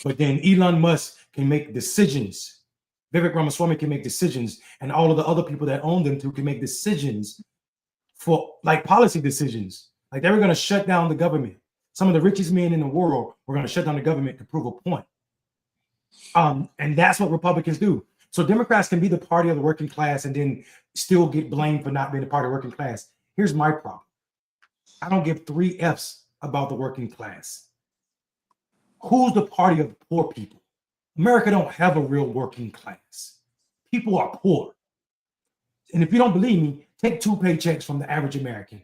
But then Elon Musk can make decisions. Vivek Ramaswamy can make decisions, and all of the other people that own them too can make decisions for like policy decisions. Like they were going to shut down the government. Some of the richest men in the world were going to shut down the government to prove a point. And that's what Republicans do. So Democrats can be the party of the working class and then still get blamed for not being a part of the working class. Here's my problem. I don't give 3 F's about the working class. Who's the party of the poor people? America don't have a real working class. People are poor. And if you don't believe me, take 2 paychecks from the average American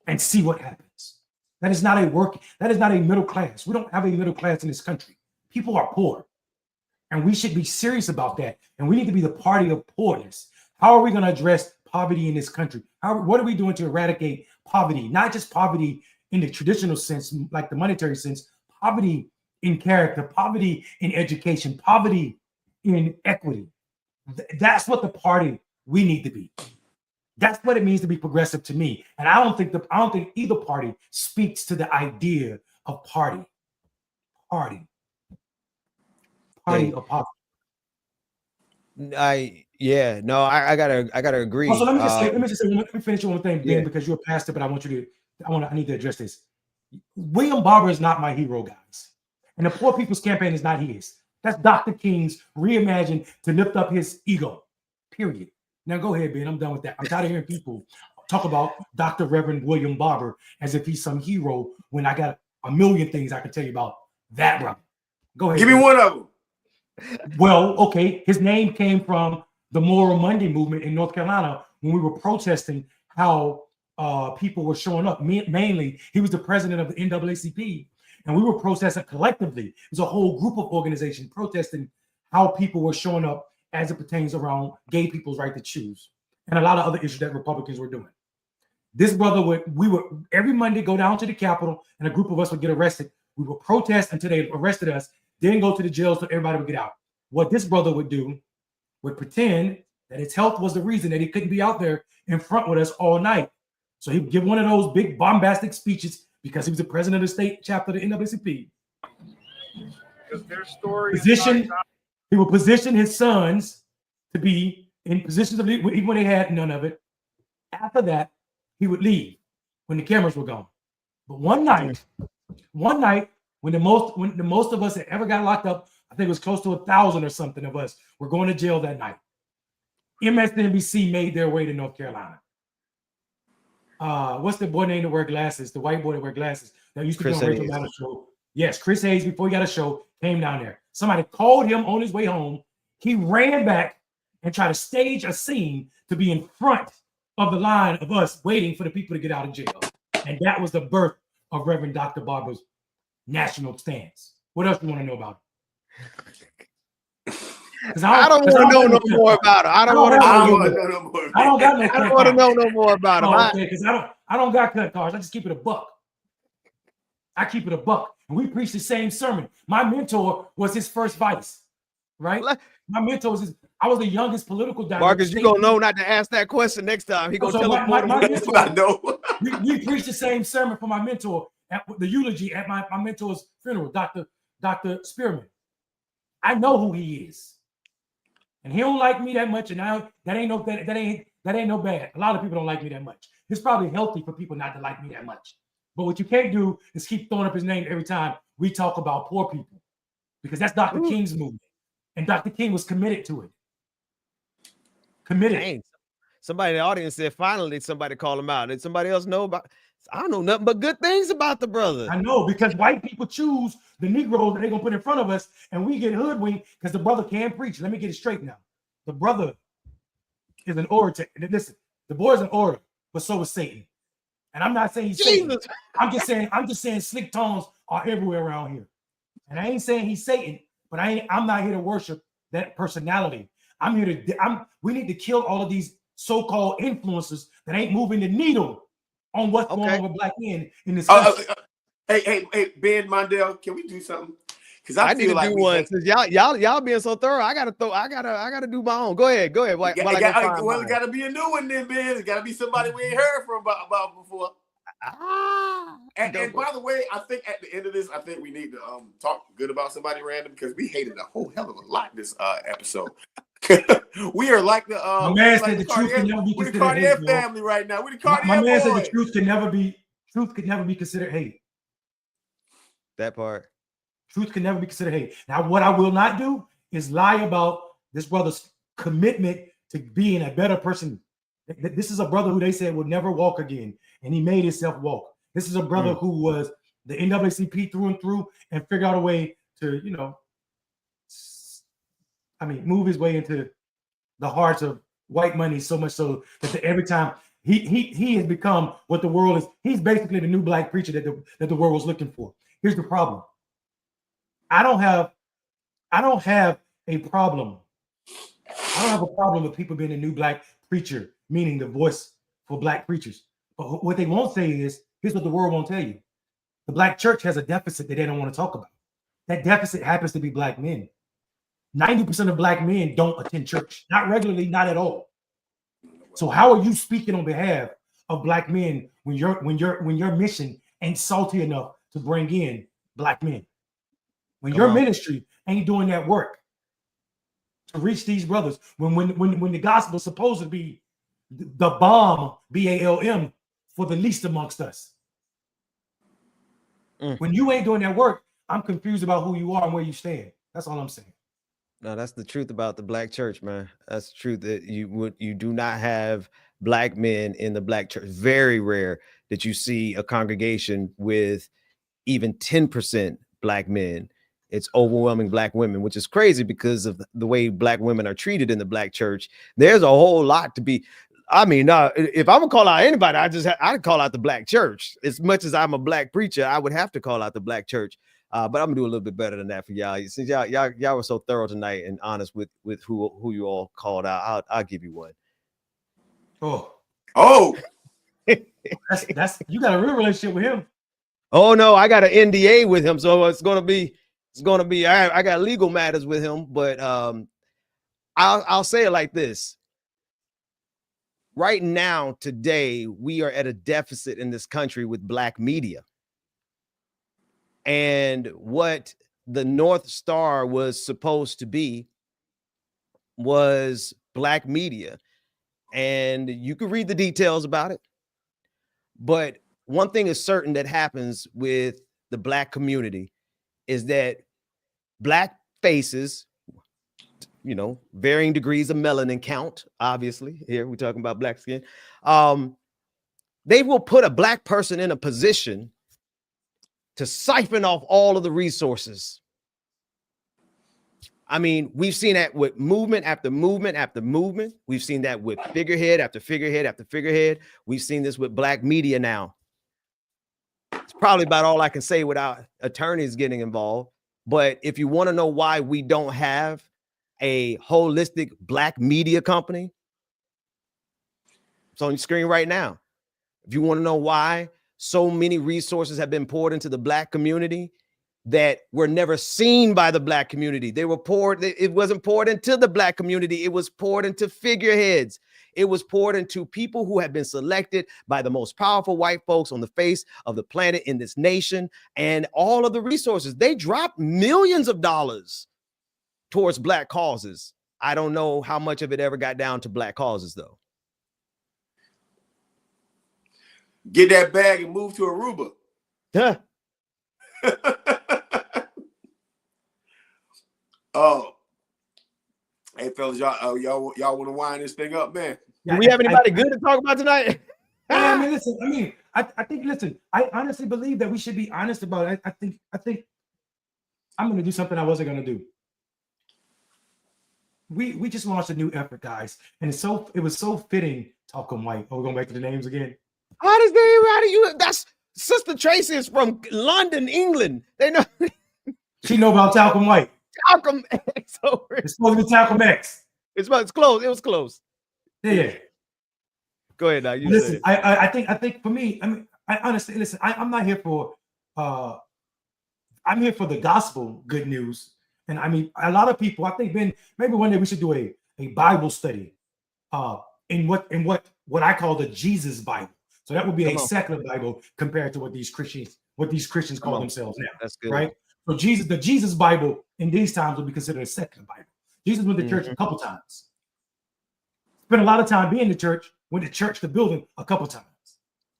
and see what happens. That is not a middle class. We don't have a middle class in this country. People are poor. And we should be serious about that. And we need to be the party of poorness. How are we going to address poverty in this country? What are we doing to eradicate poverty? Not just poverty in the traditional sense, like the monetary sense, poverty in character, poverty in education, poverty in equity. That's what the party we need to be. That's what it means to be progressive to me. And I don't think either party speaks to the idea of party of poverty. I gotta agree. Also, let me finish one thing, Ben, Yeah. because you're a pastor, but I need to address this. William Barber is not my hero, guys. And the Poor People's Campaign is not his. That's Dr. King's reimagined to lift up his ego, period. Now go ahead, Ben. I'm done with that. I'm tired of hearing people talk about Dr. Reverend William Barber as if he's some hero when I got a million things I can tell you about that brother. Go ahead. Give me one of them. Well, okay. His name came from the Moral Monday movement in North Carolina when we were protesting how people were showing up. Mainly, he was the president of the NAACP, and we were protesting collectively. It was a whole group of organizations protesting how people were showing up as it pertains around gay people's right to choose and a lot of other issues that Republicans were doing. This brother we would every Monday go down to the Capitol, and a group of us would get arrested. We would protest until they arrested us, then go to the jail so everybody would get out. What this brother would do would pretend that his health was the reason that he couldn't be out there in front with us all night. So he would give one of those big bombastic speeches because he was the president of the state chapter of the NAACP. Because their story He would position his sons to be in positions of leadership, even when they had none of it. After that, he would leave when the cameras were gone. But one night, when the most of us that ever got locked up, I think it was close to 1,000 or something of us were going to jail that night. MSNBC made their way to North Carolina. What's the boy name that wear glasses? The white boy that wear glasses that used to Chris be on Rachel Hayes. Maddow's show. Yes, Chris Hayes, before he got a show, came down there. Somebody called him on his way home. He ran back and tried to stage a scene to be in front of the line of us waiting for the people to get out of jail. And that was the birth of Reverend Dr. Barber's national stance. What else do you want to know about it? I don't want to know no more about it. I don't want to know no more. I don't got no I don't want to know no more about it. Oh, okay, because I don't got cut cards. I just keep it a buck. I keep it a buck. And we preach the same sermon. My mentor was his first vice, right? My mentor was I was the youngest political director. Marcus, you're going to know not to ask that question next time. He's going to tell us more than mentor, I know. we preached the same sermon for my mentor at the eulogy at my mentor's funeral, Dr. Spearman. I know who he is. And he don't like me that much, and that ain't no bad. A lot of people don't like me that much. It's probably healthy for people not to like me that much. But what you can't do is keep throwing up his name every time we talk about poor people, because that's Dr. King's movement, and Dr. King was committed to it. Committed. Dang. Somebody in the audience said finally somebody call him out. Did somebody else know about? I don't know nothing but good things about the brother. I know, because white people choose the Negroes that they're gonna put in front of us, and we get hoodwinked because the brother can't preach. Let me get it straight now. The brother is an orator. Listen, the boy's an orator, but so is Satan. And I'm not saying he's Satan. I'm just saying slick tones are everywhere around here. And I ain't saying he's Satan, but I'm not here to worship that personality. We need to kill all of these so-called influencers that ain't moving the needle on what's going on with black men in this country. Hey, Ben Mondale, can we do something? Because I need to do one. Since y'all being so thorough, I gotta do my own. Go ahead. It got to be a new one then, Ben. It's got to be somebody we ain't heard from about before. And by the way, I think at the end of this, I think we need to talk good about somebody random, because we hated a whole hell of a lot this episode. We are like the my man said the truth can never be considered Cartier hate, family right now. We the Cartier my man boys. said the truth could never be considered hate. That part. Truth can never be considered hate. Now, what I will not do is lie about this brother's commitment to being a better person. This is a brother who they said would never walk again, and he made himself walk. This is a brother who was the NAACP through and through, and figured out a way to, move his way into the hearts of white money, so much so that every time he has become what the world is. He's basically the new black preacher that the world was looking for. Here's the problem. I don't have a problem. I don't have a problem with people being a new black preacher, meaning the voice for black preachers. But what they won't say is, here's what the world won't tell you. The black church has a deficit that they don't want to talk about. That deficit happens to be black men. 90% of black men don't attend church, not regularly, not at all. So how are you speaking on behalf of black men when your mission ain't salty enough to bring in black men? When your ministry ain't doing that work to reach these brothers, when the gospel is supposed to be the balm, BALM, for the least amongst us. When you ain't doing that work, I'm confused about who you are and where you stand. That's all I'm saying. No, that's the truth about the black church, man. That's the truth, that you do not have black men in the black church. Very rare that you see a congregation with even 10% black men. It's overwhelming black women, which is crazy because of the way black women are treated in the black church. There's a whole lot to be. If I'm gonna call out anybody, I'd call out the black church. As much as I'm a black preacher, I would have to call out the black church. But I'm gonna do a little bit better than that for y'all. Since y'all were so thorough tonight and honest with who you all called out, I'll give you one. Oh, That's you got a real relationship with him. Oh no, I got an NDA with him, so it's gonna be. I got legal matters with him, but I'll say it like this. Right now, today, we are at a deficit in this country with Black media. And what the North Star was supposed to be was Black media. And you can read the details about it. But one thing is certain that happens with the Black community is that Black faces, you know, varying degrees of melanin count, obviously. Here we're talking about Black skin. They will put a Black person in a position to siphon off all of the resources. I mean, we've seen that with movement after movement after movement. We've seen that with figurehead after figurehead after figurehead. We've seen this with Black media now. It's probably about all I can say without attorneys getting involved. But if you want to know why we don't have a holistic Black media company, it's on your screen right now. If you want to know why so many resources have been poured into the Black community that were never seen by the Black community, they were poured, it wasn't poured into the Black community, it was poured into figureheads. It was poured into people who have been selected by the most powerful white folks on the face of the planet in this nation, and all of the resources. They dropped millions of dollars towards Black causes. I don't know how much of it ever got down to Black causes, though. Get that bag and move to Aruba. Huh. Oh, hey fellas, y'all want to wind this thing up, man? Do we have anybody good to talk about tonight? I mean, listen. I think. Listen, I honestly believe that we should be honest about it. I think I'm going to do something I wasn't going to do. We just launched a new effort, guys, and it was so fitting. Talcum White. Oh, we're going back to the names again. How do you? That's Sister Tracy is from London, England. They know. She know about Talcum White. Talcum X. It's supposed to be Talcum X. It's close. It was close. Yeah. Go ahead now. You listen. I think for me, I mean, I honestly listen. I'm not here for. I'm here for the gospel good news, and I mean, a lot of people. I think maybe one day we should do a Bible study, in what I call the Jesus Bible. So that would be a secular Bible compared to what these Christians call themselves now. That's good, right? So the Jesus Bible in these times would be considered a secular Bible. Jesus went to church a couple times. Spent a lot of time being in the church. Went to church, the building, a couple times.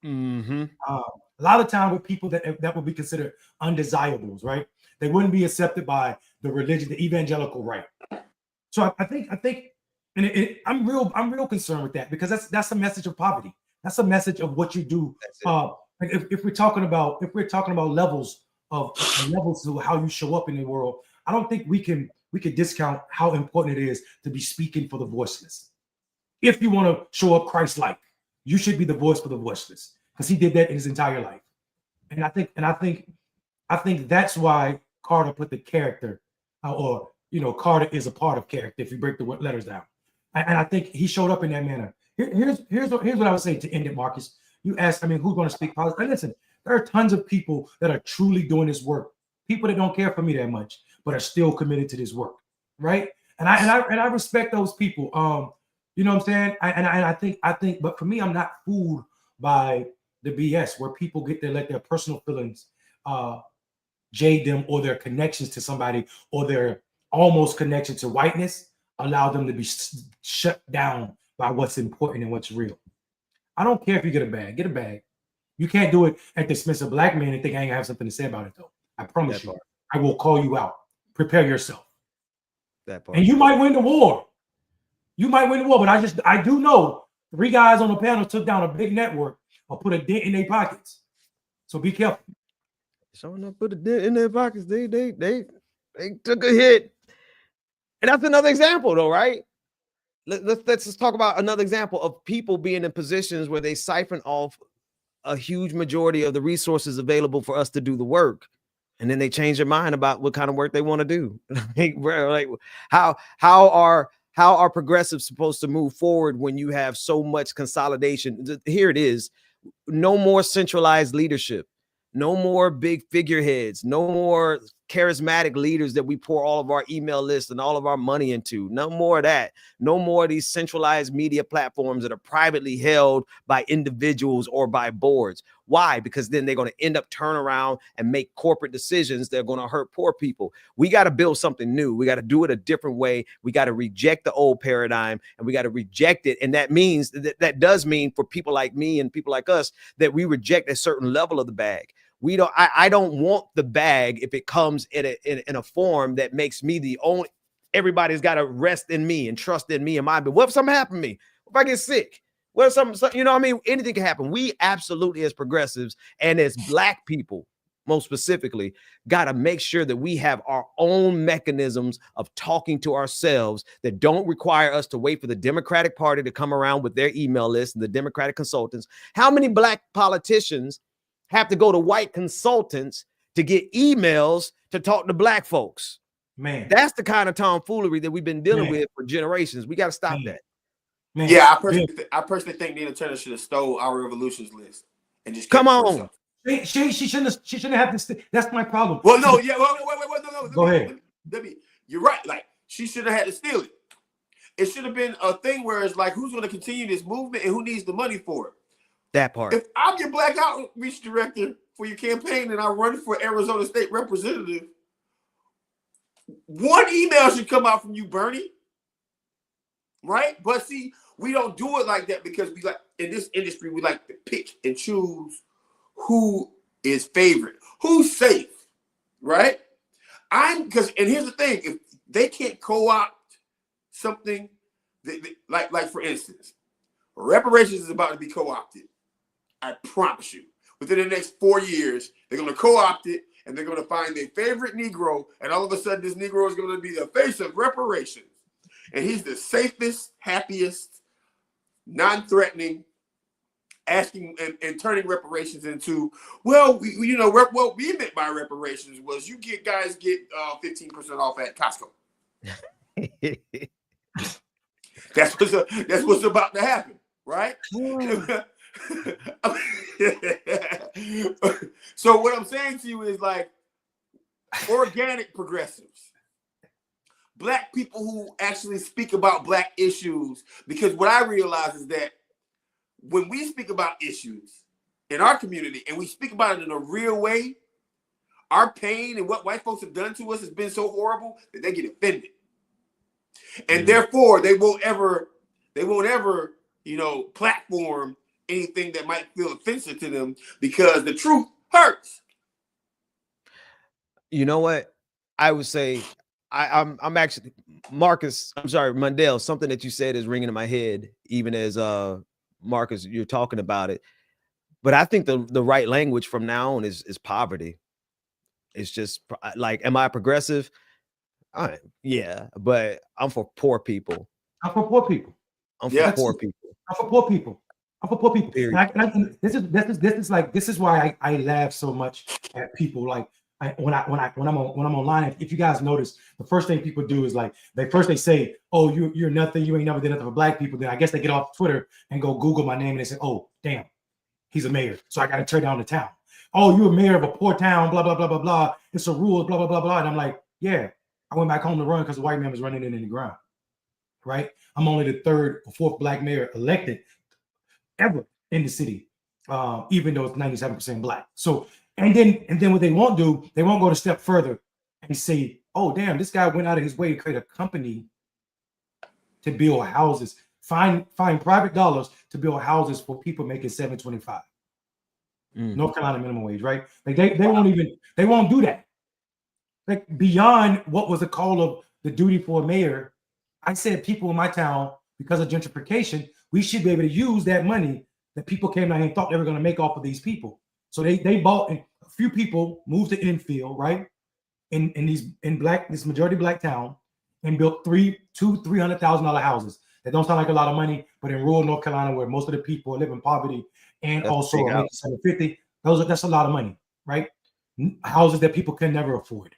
A lot of time with people that would be considered undesirables, right? They wouldn't be accepted by the religion, the evangelical right. So I think, and I'm real concerned with that, because that's a message of poverty. That's a message of what you do. If we're talking about levels to how you show up in the world, I don't think we can discount how important it is to be speaking for the voiceless. If you want to show up Christ-like, you should be the voice for the voiceless, because he did that in his entire life. And I think that's why Carter put the character, Carter is a part of character if you break the letters down. And I think he showed up in that manner. Here's what I would say to end it, Marcus. You asked, I mean, who's going to speak politics? And listen, there are tons of people that are truly doing this work. People that don't care for me that much, but are still committed to this work, right? And I respect those people. You know what I'm saying? I think, but for me, I'm not fooled by the BS where people let their personal feelings jade them, or their connections to somebody, or their almost connection to whiteness allow them to be shut down by what's important and what's real. I don't care if you get a bag. Get a bag. You can't do it at the expense of Black men and think I ain't gonna have something to say about it, though. I promise you. I will call you out. Prepare yourself. That part. And you might win the war. But I do know 3 guys on the panel took down a big network or put a dent in their pockets. So be careful. Showing up, put a dent in their pockets. They took a hit. And that's another example, though, right? Let's just talk about another example of people being in positions where they siphon off a huge majority of the resources available for us to do the work, and then they change their mind about what kind of work they want to do. Like, how are progressives supposed to move forward when you have so much consolidation? Here it is. no more centralized leadership, no more big figureheads, no more charismatic leaders that we pour all of our email lists and all of our money into. No more of that. No more of these centralized media platforms that are privately held by individuals or by boards. Why? Because then they're going to end up turn around and make corporate decisions that are going to hurt poor people. We got to build something new. We got to do it a different way. We got to reject the old paradigm, and we got to reject it. And that means that does mean for people like me and people like us that we reject a certain level of the bag. We don't. I don't want the bag if it comes in a form that makes me the only. Everybody's got to rest in me and trust in me and my. But what if something happened to me? If I get sick? What if something? You know what I mean? Anything can happen. We absolutely, as progressives and as Black people, most specifically, got to make sure that we have our own mechanisms of talking to ourselves that don't require us to wait for the Democratic Party to come around with their email list and the Democratic consultants. How many Black politicians have to go to white consultants to get emails to talk to Black folks? Man, That's the kind of tomfoolery that we've been dealing with for generations. We got to stop that. Man. Yeah, I personally think Nina Turner should have stole our revolutions list and just come on. She shouldn't have this. That's my problem. Well, no, yeah, wait, no. Go ahead. You're right. Like, she should have had to steal it. It should have been a thing where it's like, who's going to continue this movement and who needs the money for it? That part. If I'm your Black outreach director for your campaign and I run for Arizona State Representative, one email should come out from you, Bernie. Right? But see, we don't do it like that because we like, in this industry, we like to pick and choose who is favorite, who's safe, right? And here's the thing, if they can't co-opt something, like for instance, reparations is about to be co-opted. I promise you, within the next 4 years, they're going to co-opt it and they're going to find their favorite Negro, and all of a sudden this Negro is going to be the face of reparations. And he's the safest, happiest, non-threatening, asking and turning reparations into, what we meant by reparations was you guys get 15% off at Costco. That's what's about to happen, right? So what I'm saying to you is, like, organic progressives, Black people who actually speak about Black issues, because what I realize is that when we speak about issues in our community and we speak about it in a real way, our pain and what white folks have done to us has been so horrible that they get offended. And therefore they won't ever, platform anything that might feel offensive to them because the truth hurts. You know what? I would say I'm actually Mundell, something that you said is ringing in my head, even as Marcus, you're talking about it. But I think the right language from now on is poverty. It's just like, am I progressive? Yeah, but I'm for poor people. I'm for poor people. I'm for poor people. I'm for poor people. I'm for poor people. This is why I laugh so much at people. Like, when I'm online, if you guys notice, the first thing people do is like they say, "Oh, you're nothing. You ain't never did nothing for Black people." Then I guess they get off Twitter and go Google my name and they say, "Oh, damn, he's a mayor, so I got to tear down the town." "Oh, you're a mayor of a poor town, blah blah blah blah blah. It's a rule, blah blah blah blah." And I'm like, yeah, I went back home to run because the white man was running it in the ground. Right? I'm only the third or fourth Black mayor elected ever in the city, even though it's 97% Black. So. And then what they won't do, they won't go a step further and say, "Oh, damn, this guy went out of his way to create a company to build houses, find private dollars to build houses for people making $7.25, North Carolina minimum wage," right? Like they won't do that. Like, beyond what was the call of the duty for a mayor, I said people in my town, because of gentrification, we should be able to use that money that people came down here and thought they were going to make off of these people. So they bought, and a few people moved to infield, right? In this majority Black town, and built $300,000 houses. That don't sound like a lot of money, but in rural North Carolina, where most of the people live in poverty and that's also are making $750, that's a lot of money, right? Houses that people can never afford.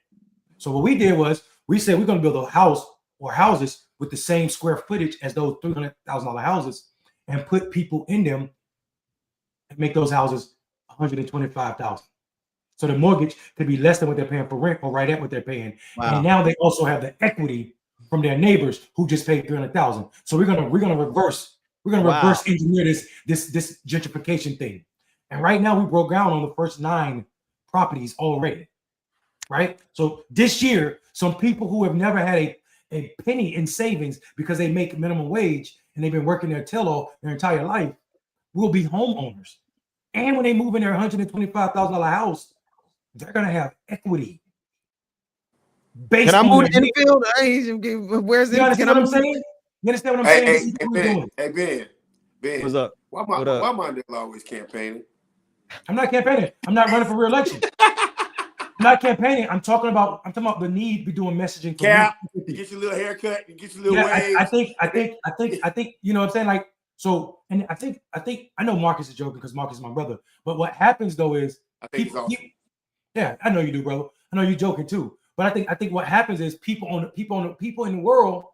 So what we did was we said we're going to build a house or houses with the same square footage as those $300,000 houses and put people in them and make those houses $125,000. So the mortgage could be less than what they're paying for rent, or right at what they're paying. Wow. And now they also have the equity from their neighbors who just paid $300,000. So we're gonna reverse engineer this gentrification thing. And right now we broke ground on the first 9 properties already. Right. So this year, some people who have never had a penny in savings because they make minimum wage and they've been working their tail off their entire life will be homeowners. And when they move in their $125,000 house, they're gonna have equity. Can I move to Infield? Where's you understand what I'm saying? You understand what I'm saying? Ben. What's up? Why Mondale always campaigning? I'm not campaigning. I'm not running for re-election. I'm not campaigning. I'm talking about the need to be doing messaging. Cap, you get your little haircut, you get your little waves. I think, you know what I'm saying? Like, so, and I think, I know Marcus is joking because Marcus is my brother. But what happens though is, I think it's awesome. Yeah, I know you do, brother. I know you're joking too. But I think what happens is people in the world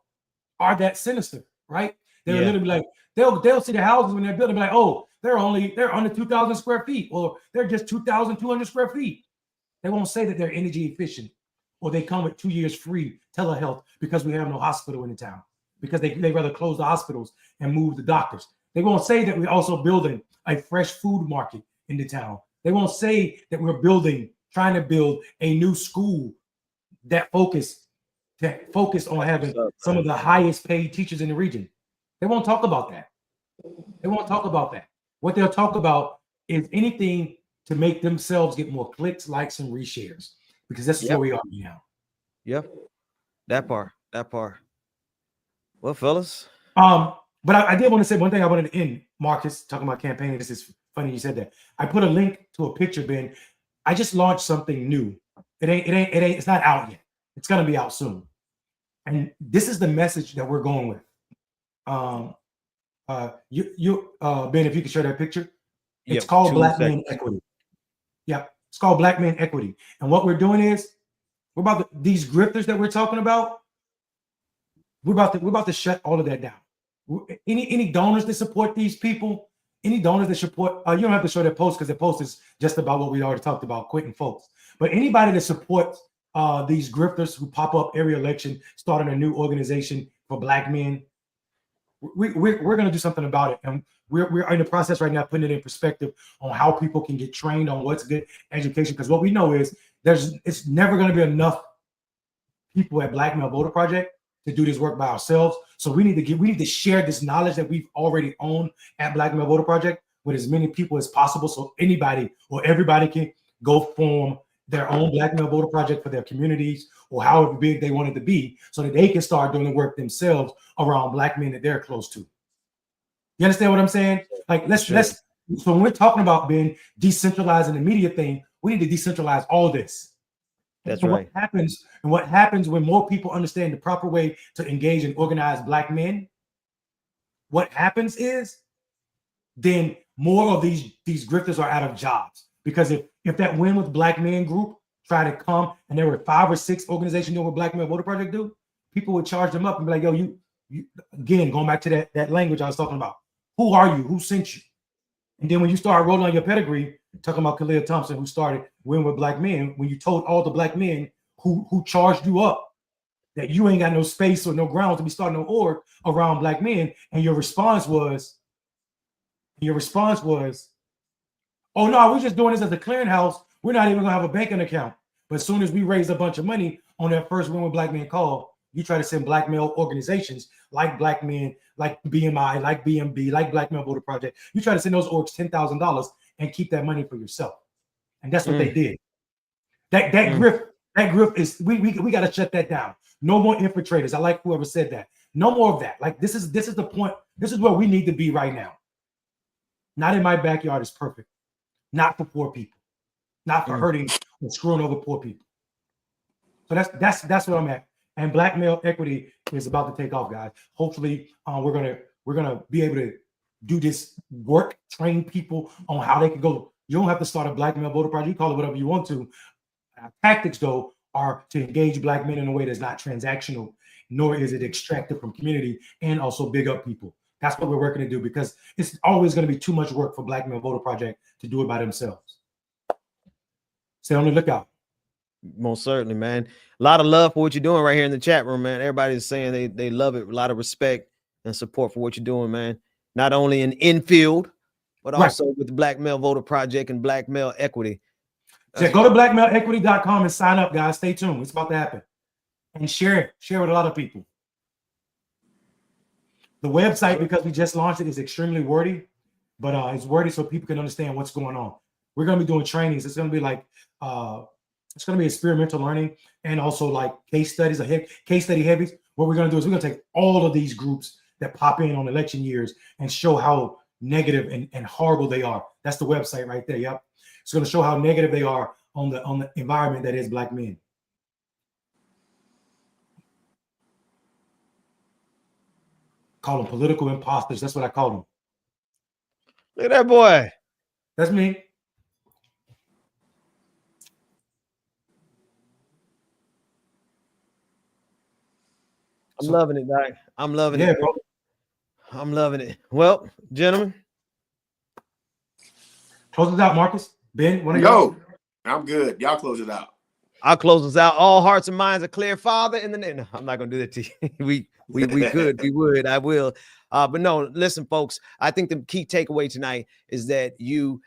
are that sinister, right? They're literally like, they'll see the houses when they're building, be like, oh, they're under 2,000 square feet, or they're just 2,200 square feet. They won't say that they're energy efficient, or they come with 2 years free telehealth because we have no hospital in the town, because they rather close the hospitals and move the doctors. They won't say that we're also building a fresh food market in the town. They won't say that we're trying to build a new school that focus on having some of the highest paid teachers in the region. They won't talk about that. They won't talk about that. What they'll talk about is anything to make themselves get more clicks, likes, and reshares, because this is where we are now. Yep. That part. Well, fellas. But I did want to say one thing. I wanted to end, Marcus, talking about campaigning. This is funny you said that. I put a link to a picture, Ben. I just launched something new. It's not out yet. It's gonna be out soon. And this is the message that we're going with. Ben, if you could share that picture. It's called Black Men Equity. Yeah, it's called Black Men Equity. And what we're doing is these grifters that we're talking about. We're about to shut all of that down. Any donors that support these people, any donors that support, you don't have to show their post because the post is just about what we already talked about, quitting folks. But anybody that supports these grifters who pop up every election, starting a new organization for Black men, we're going to do something about it. And we're in the process right now, putting it in perspective on how people can get trained on what's good education. Because what we know is it's never going to be enough people at Black Male Voter Project to do this work by ourselves. So we need to share this knowledge that we've already owned at Black Male Voter Project with as many people as possible, so anybody or everybody can go form their own Black Male Voter Project for their communities, or however big they want it to be, so that they can start doing the work themselves around Black men that they're close to. You understand what I'm saying? Like, let's so when we're talking about being decentralizing the media thing, we need to decentralize all this. That's right. What happens when more people understand the proper way to engage and organize Black men, what happens is then more of these grifters are out of jobs. Because if that Win with Black Men group try to come and there were 5 or 6 organizations doing what Black Men Voter Project do, people would charge them up and be like, yo, you again, going back to that language I was talking about. Who are you? Who sent you? And then when you start rolling on your pedigree, talking about Khalil Thompson, who started Win with Black Men, when you told all the Black men who charged you up that you ain't got no space or no ground to be starting no org around Black men, and your response was, oh no, we're just doing this as a clearinghouse. We're not even gonna have a banking account. But as soon as we raise a bunch of money on that first Win with Black Men call, you try to send Black male organizations like Black Men, like BMI, like BMB, like Black Male Voter Project. You try to send those orgs $10,000 and keep that money for yourself. And that's what they did. That grift is we got to shut that down. No more infiltrators. I like whoever said that. No more of that. Like this is the point. This is where we need to be right now. Not in my backyard is perfect. Not for poor people. Not for hurting and screwing over poor people. So that's where I'm at. And Black Male Equity is about to take off, guys. Hopefully, we're gonna be able to do this work, train people on how they can go. You don't have to start a Black Male Voter Project. You call it whatever you want to. Our tactics, though, are to engage Black men in a way that's not transactional, nor is it extracted from community, and also big up people. That's what we're working to do, because it's always going to be too much work for Black Men Voter Project to do it by themselves. Stay on the lookout. Most certainly, man. A lot of love for what you're doing right here in the chat room, man. Everybody's saying they love it. A lot of respect and support for what you're doing, man. Not only in infield, but also with the Black Male Voter Project and Black Male Equity. So go to blackmaleequity.com and sign up, guys. Stay tuned. It's about to happen. And share it. Share with a lot of people. The website, because we just launched it, is extremely wordy, but it's wordy so people can understand what's going on. We're going to be doing trainings. It's going to be like, it's going to be experimental learning and also like case studies, case study heavies. What we're going to do is we're going to take all of these groups that pop in on election years and show how negative and horrible they are. That's the website right there. Yep. It's going to show how negative they are on the environment that is Black men. Call them political imposters. That's what I call them. Look at that boy. That's me. I'm loving it, Doc. I'm loving it. Bro. I'm loving it. Well, gentlemen. Close it out, Marcus. Ben, one of Yo, I'm good. Y'all close it out. I'll close us out. All hearts and minds are clear, Father. In the name. No, I'm not gonna do that to you. we could. We would. I will. But no, listen, folks. I think the key takeaway tonight is that we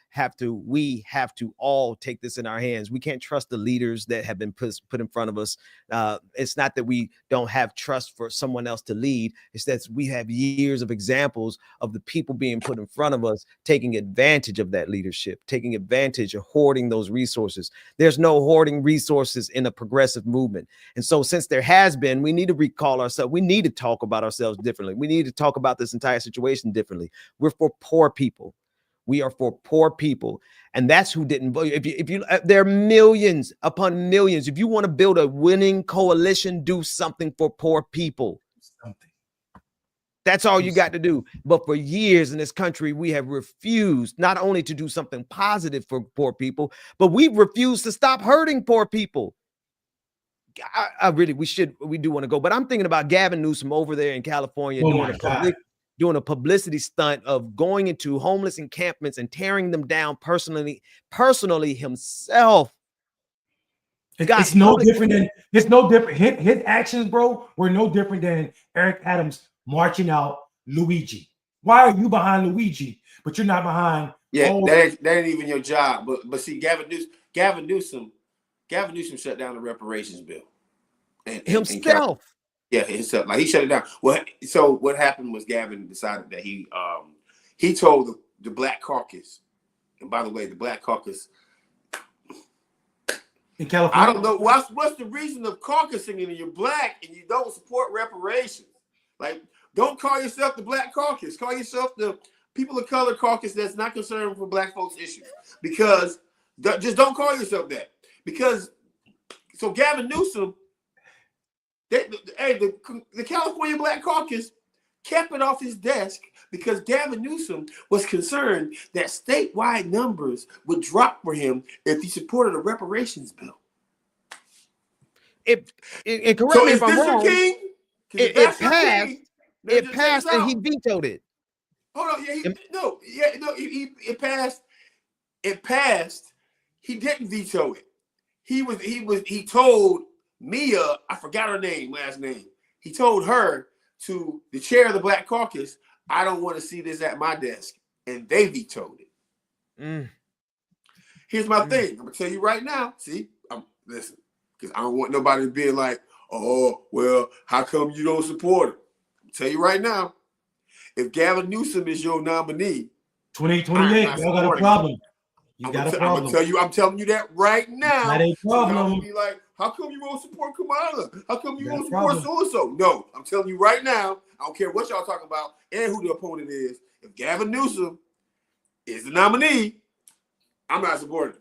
have to all take this in our hands. We can't trust the leaders that have been put in front of us. It's not that we don't have trust for someone else to lead. It's that we have years of examples of the people being put in front of us, taking advantage of that leadership, taking advantage of hoarding those resources. There's no hoarding resources in a progressive movement. And so since there has been, we need to recall ourselves. We need to talk about ourselves differently. We need to talk about this entire situation differently. We're for poor people. We are for poor people, and that's who didn't vote. If you, there are millions upon millions. If you want to build a winning coalition, do something for poor people. That's all you got to do. But for years in this country, we have refused not only to do something positive for poor people, but we've refused to stop hurting poor people. We do want to go, but I'm thinking about Gavin Newsom over there in California doing a publicity stunt of going into homeless encampments and tearing them down personally himself. It's no different. His actions, bro, were no different than Eric Adams marching out Luigi. Why are you behind Luigi, but you're not behind? Yeah, that ain't even your job. But see, Gavin Newsom shut down the reparations bill. And himself. Himself. Like, he shut it down. Well, so what happened was Gavin decided that he told the Black Caucus, and by the way, the Black Caucus in California. I don't know what's the reason of caucusing and you're Black and you don't support reparations. Like, don't call yourself the Black Caucus. Call yourself the People of Color Caucus that's not concerned for Black folks' issues. Because just don't call yourself that. Because so Gavin Newsom. The California Black Caucus kept it off his desk because Gavin Newsom was concerned that statewide numbers would drop for him if he supported a reparations bill. Correct me if I'm wrong. It passed and he vetoed it. Hold on, it passed. It passed. He didn't veto it. He told Mia, I forgot her last name. He told her, to the chair of the Black Caucus, I don't want to see this at my desk. And they vetoed it. Here's my thing. I'm going to tell you right now. See, listen, because I don't want nobody to be like, oh, well, how come you don't support him? I'm tell you right now, if Gavin Newsom is your nominee, 2028, y'all got a problem. You got a problem. I'm telling you that right now. That ain't a problem. So be like, how come you won't support Kamala? How come you won't support so-and-so? No, I'm telling you right now, I don't care what y'all talking about and who the opponent is. If Gavin Newsom is the nominee, I'm not supporting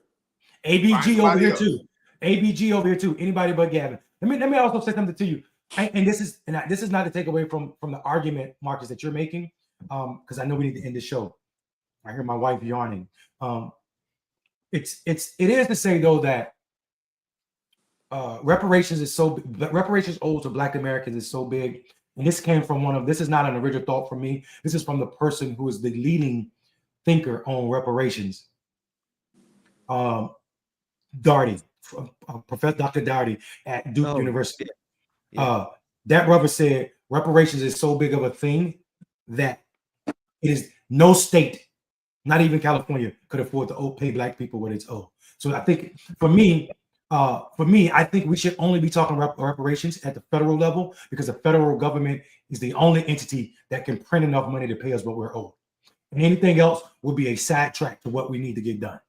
him. ABG over here too. ABG over here too. Anybody but Gavin. Let me also say something to you. And this is not to take away from the argument, Marcus, that you're making, because I know we need to end the show. I hear my wife yawning. It is to say though that reparations owed to Black Americans is so big and this came from this is not an original thought from me. This is from the person who is the leading thinker on reparations. Darty, Professor Dr. Darty at Duke University. Yeah. That brother said reparations is so big of a thing that it is no state, not even California, could afford to pay black people what it's owed. So I think for me, I think we should only be talking reparations at the federal level, because the federal government is the only entity that can print enough money to pay us what we're owed. And anything else would be a sidetrack to what we need to get done.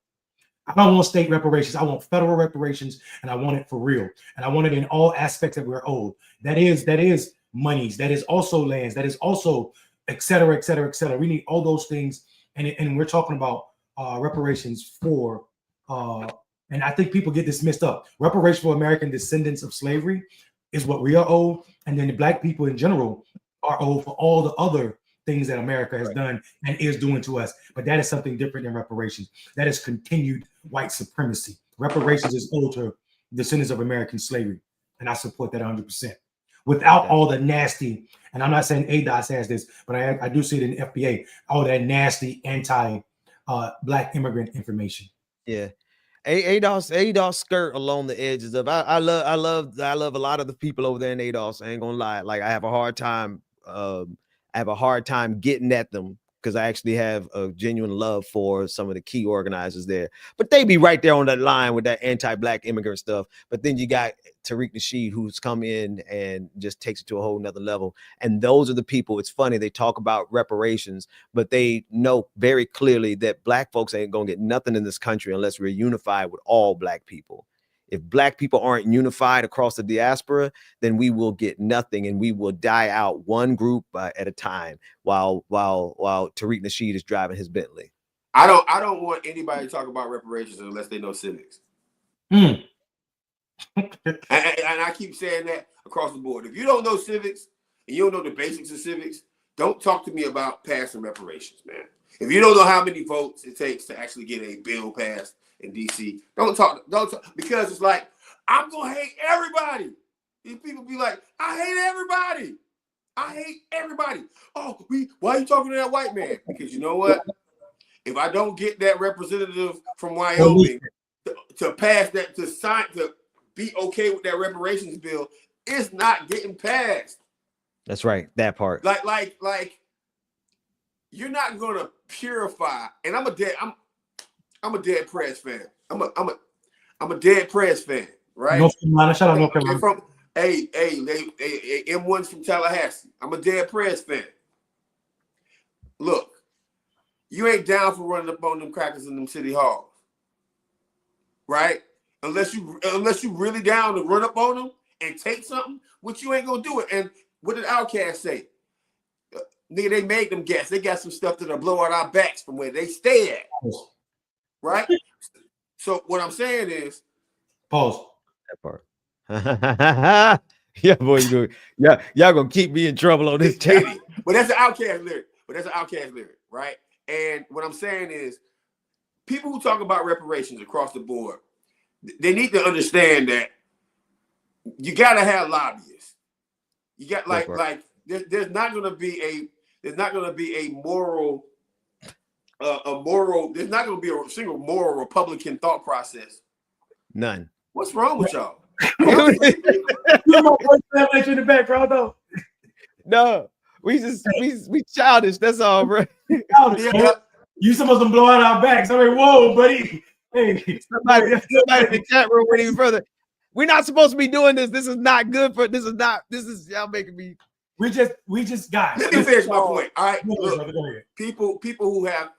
I don't want state reparations. I want federal reparations, and I want it for real. And I want it in all aspects that we're owed. That is monies. That is also lands. That is also et cetera, et cetera, et cetera. We need all those things. And we're talking about reparations for, and I think people get this mixed up. Reparations for American descendants of slavery is what we are owed. And then the black people in general are owed for all the other things that America has done and is doing to us. But that is something different than reparations. That is continued white supremacy. Reparations is owed to descendants of American slavery. And I support that 100%. Without all the nasty, and I'm not saying ADOS has this, but I do see it in the FBA, all that nasty anti-black immigrant information. Yeah. ADOS skirt along the edges of I love a lot of the people over there in ADOS. I ain't gonna lie. Like I have a hard time getting at them, because I actually have a genuine love for some of the key organizers there. But they be right there on that line with that anti-black immigrant stuff. But then you got Tariq Nasheed, who's come in and just takes it to a whole nother level. And those are the people. It's funny, they talk about reparations, but they know very clearly that black folks ain't gonna get nothing in this country unless we're unified with all black people. If black people aren't unified across the diaspora, then we will get nothing, and we will die out one group at a time while Tariq Nasheed is driving his Bentley. I don't want anybody to talk about reparations unless they know civics. and I keep saying that across the board. If you don't know civics and you don't know the basics of civics, don't talk to me about passing reparations, man. If you don't know how many votes it takes to actually get a bill passed in DC, don't talk, because it's like, I'm gonna hate everybody. These people be like, I hate everybody. Oh, why are you talking to that white man? Because you know what? If I don't get that representative from Wyoming to pass that, to be okay with that reparations bill, it's not getting passed. That's right, that part. Like you're not gonna purify. And I'm a dead press fan. I'm a dead press fan, right? North Carolina, shout out North Carolina. They M1's from Tallahassee. I'm a dead press fan. Look, you ain't down for running up on them crackers in them city halls, right? Unless you really down to run up on them and take something, which you ain't gonna do it. And what did Outkast say? Nigga, they made them guess. They got some stuff that'll blow out our backs from where they stay at. Right? So what I'm saying is, pause. That part. Yeah, boy, y'all gonna keep me in trouble on this channel. But that's an Outkast lyric. Right? And what I'm saying is, people who talk about reparations across the board, they need to understand that you gotta have lobbyists. You got there's not gonna be a moral. There's not going to be a single moral Republican thought process. None. What's wrong with y'all? You're my voice in the background, though. No, we childish. That's all, bro. You supposed to blow out our backs. I mean, whoa, buddy. Hey, somebody in the chat room went even further. We're not supposed to be doing this. This is not good for. This is y'all making me. We just got. Let me finish my point. All right, look, people who are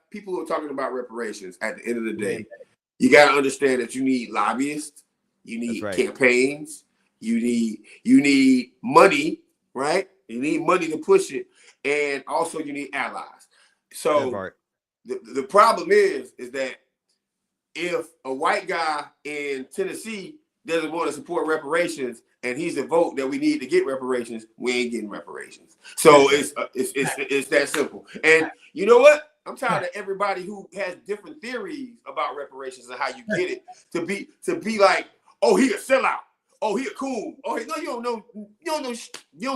talking about reparations. At the end of the day, you got to understand that you need lobbyists, you need campaigns, you need money, right? You need money to push it, and also you need allies. So the problem is that if a white guy in Tennessee doesn't want to support reparations, and he's the vote that we need to get reparations, we ain't getting reparations. So it's that simple. And you know what? I'm tired of everybody who has different theories about reparations and how you get it to be like, oh, he a sellout. Oh, he a coon. Oh, no, you don't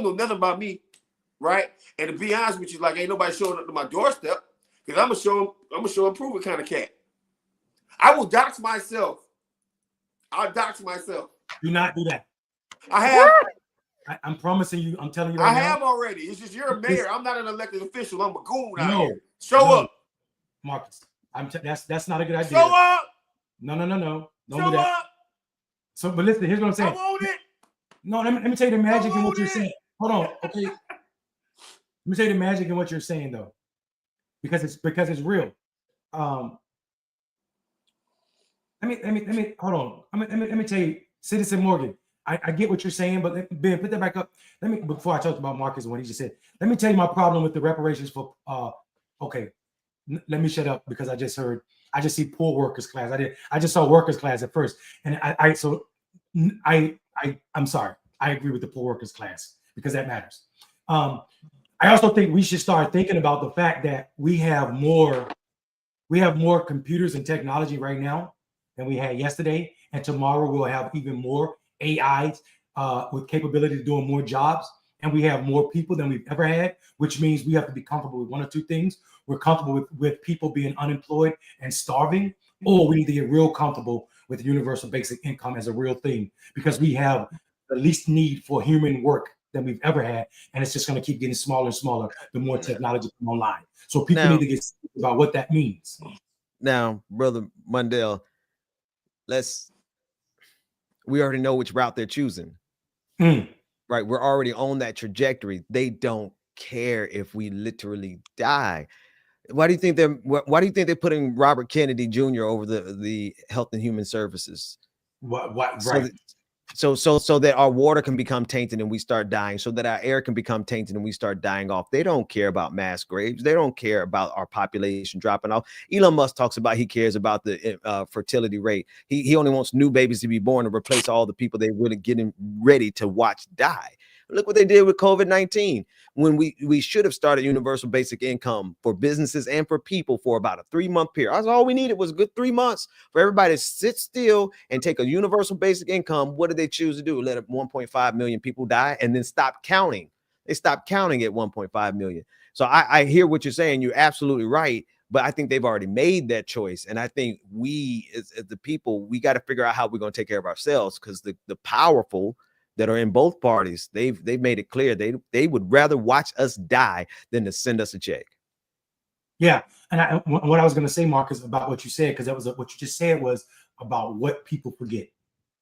know nothing about me. right? And to be honest with you, like ain't nobody showing up to my doorstep because I'm a show improvement kind of cat. I will dox myself. I'll dox myself. Do not do that. I have. I'm promising you. I'm telling you right now. I have already. It's just you're a mayor. I'm not an elected official. I'm a goon out No, here. Show up, Marcus. That's not a good idea. show up. No. Don't Show do that. up. So, but listen. Here's what I'm I saying. want it. No, let me tell you the magic in what you're want it. saying. Hold on, okay. Let me tell you the magic in what you're saying though, because it's real. Let me hold on. Let me tell you, Citizen Morgan. I get what you're saying, but Ben, put that back up. Let me before I talked about Marcus and what he just said. Let me tell you my problem with the reparations for. Okay, let me shut up because I just see poor workers class. I just saw workers class at first, and I'm sorry. I agree with the poor workers class because that matters. I also think we should start thinking about the fact that we have more computers and technology right now than we had yesterday, and tomorrow we'll have even more AIs with capability of doing more jobs, and we have more people than we've ever had, which means we have to be comfortable with one or two things. We're comfortable with people being unemployed and starving, or we need to get real comfortable with universal basic income as a real thing because we have the least need for human work than we've ever had, and it's just going to keep getting smaller and smaller the more technology comes online. So people need to get serious about what that means. Now, Brother Mundell, we already know which route they're choosing. Right? We're already on that trajectory. They don't care if we literally die. Why do you think they're putting Robert Kennedy Jr. over the Health and Human Services? Right. So that our water can become tainted and we start dying, so that our air can become tainted and we start dying off. They don't care about mass graves. They don't care about our population dropping off. Elon Musk talks about he cares about the fertility rate. He only wants new babies to be born to replace all the people they're really getting ready to watch die. Look what they did with COVID-19 when we should have started universal basic income for businesses and for people for about a 3-month period. That's all we needed was a good 3 months for everybody to sit still and take a universal basic income. What did they choose to do? Let 1.5 million people die and then stop counting. They stopped counting at 1.5 million. So I hear what you're saying. You're absolutely right. But I think they've already made that choice. And I think we, as the people, we got to figure out how we're going to take care of ourselves, because the powerful that are in both parties, they've made it clear they would rather watch us die than to send us a check. Yeah, and what I was going to say, Marcus, about what you said, because that was what you just said was about what people forget.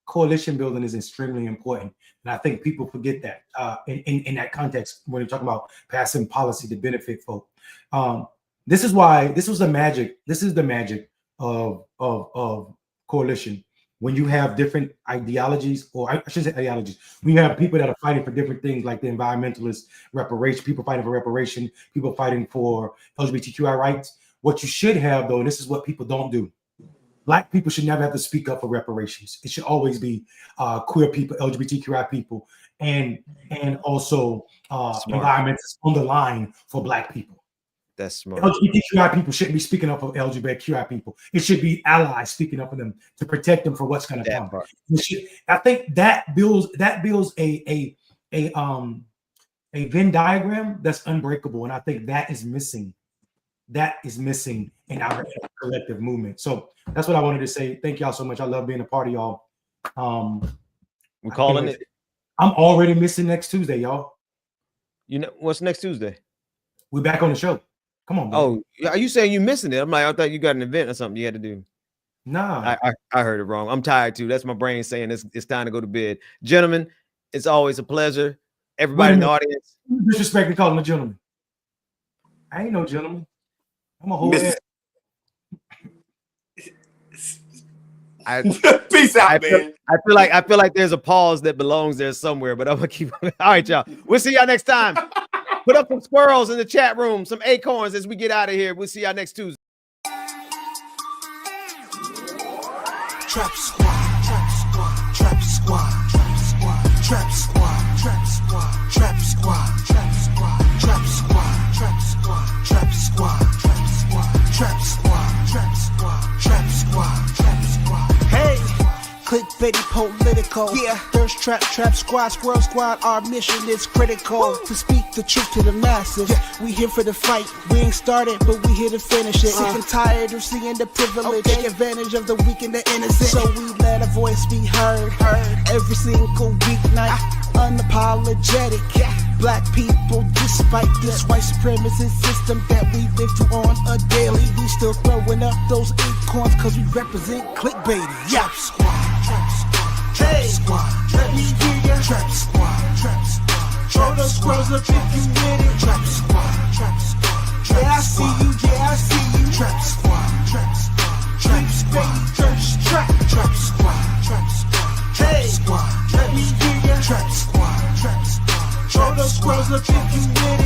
Coalition building is extremely important, and I think people forget that in that context when you're talking about passing policy to benefit folk. This is the magic of coalition. When you have different ideologies, or I shouldn't say ideologies, when you have people that are fighting for different things, like the environmentalists, reparation, people fighting for reparation, people fighting for LGBTQI rights. What you should have, though, and this is what people don't do, Black people should never have to speak up for reparations. It should always be queer people, LGBTQI people, and also environmentalists on the line for Black people. That's smart. LGBTQI people shouldn't be speaking up for LGBTQI people. It should be allies speaking up for them to protect them for what's going to come. I think that builds a Venn diagram that's unbreakable, and I think that is missing. That is missing in our collective movement. So that's what I wanted to say. Thank y'all so much. I love being a part of y'all. We're calling it. I'm already missing next Tuesday, y'all. You know what's next Tuesday? We're back on the show. Come on, man. Oh, are you saying you missing it? I'm like, I thought you got an event or something you had to do. Nah, I heard it wrong. I'm tired too. That's my brain saying it's time to go to bed. Gentlemen, it's always a pleasure. Everybody in the audience. Disrespect calling a gentleman. I ain't no gentleman. I'm a whole ass. Peace out, man. I feel like there's a pause that belongs there somewhere, but I'm gonna keep. All right, y'all. We'll see y'all next time. Put up some squirrels in the chat room, some acorns as we get out of here. We'll see y'all next Tuesday. Trap squad, trap squad, trap squad, trap squad, trap squad, trap squad, trap squad, trap squad, trap squad, trap squad, trap squad, trap squad, trap squad, trap squad, trap squad, trap squad. Hey, click Betty political. Yeah, thirst trap, trap squad, squirrel squad. Our mission is critical to speak the truth to the masses. We here for the fight. We ain't started, but we here to finish it. Sick and tired of seeing the privilege. Take advantage of the weak and the innocent. So we let a voice be heard. Every single weeknight, unapologetic. Black people, despite this white supremacist system that we live through on a daily, we still throwing up those acorns cause we represent clickbait. Trap squad, trap squad, trap squad. Let me hear ya. Trap squad, trap squad. Throw those squirrels up if you with it. Trap squad, trap squad. Yeah, I see you, yeah, I see you. Trap squad, trap squad. Trap squad, thirst trap. Trap squad, trap squad. Trap squad. Let me hear ya. Trap squad, trap squad. Throw those squirrels up if you with it.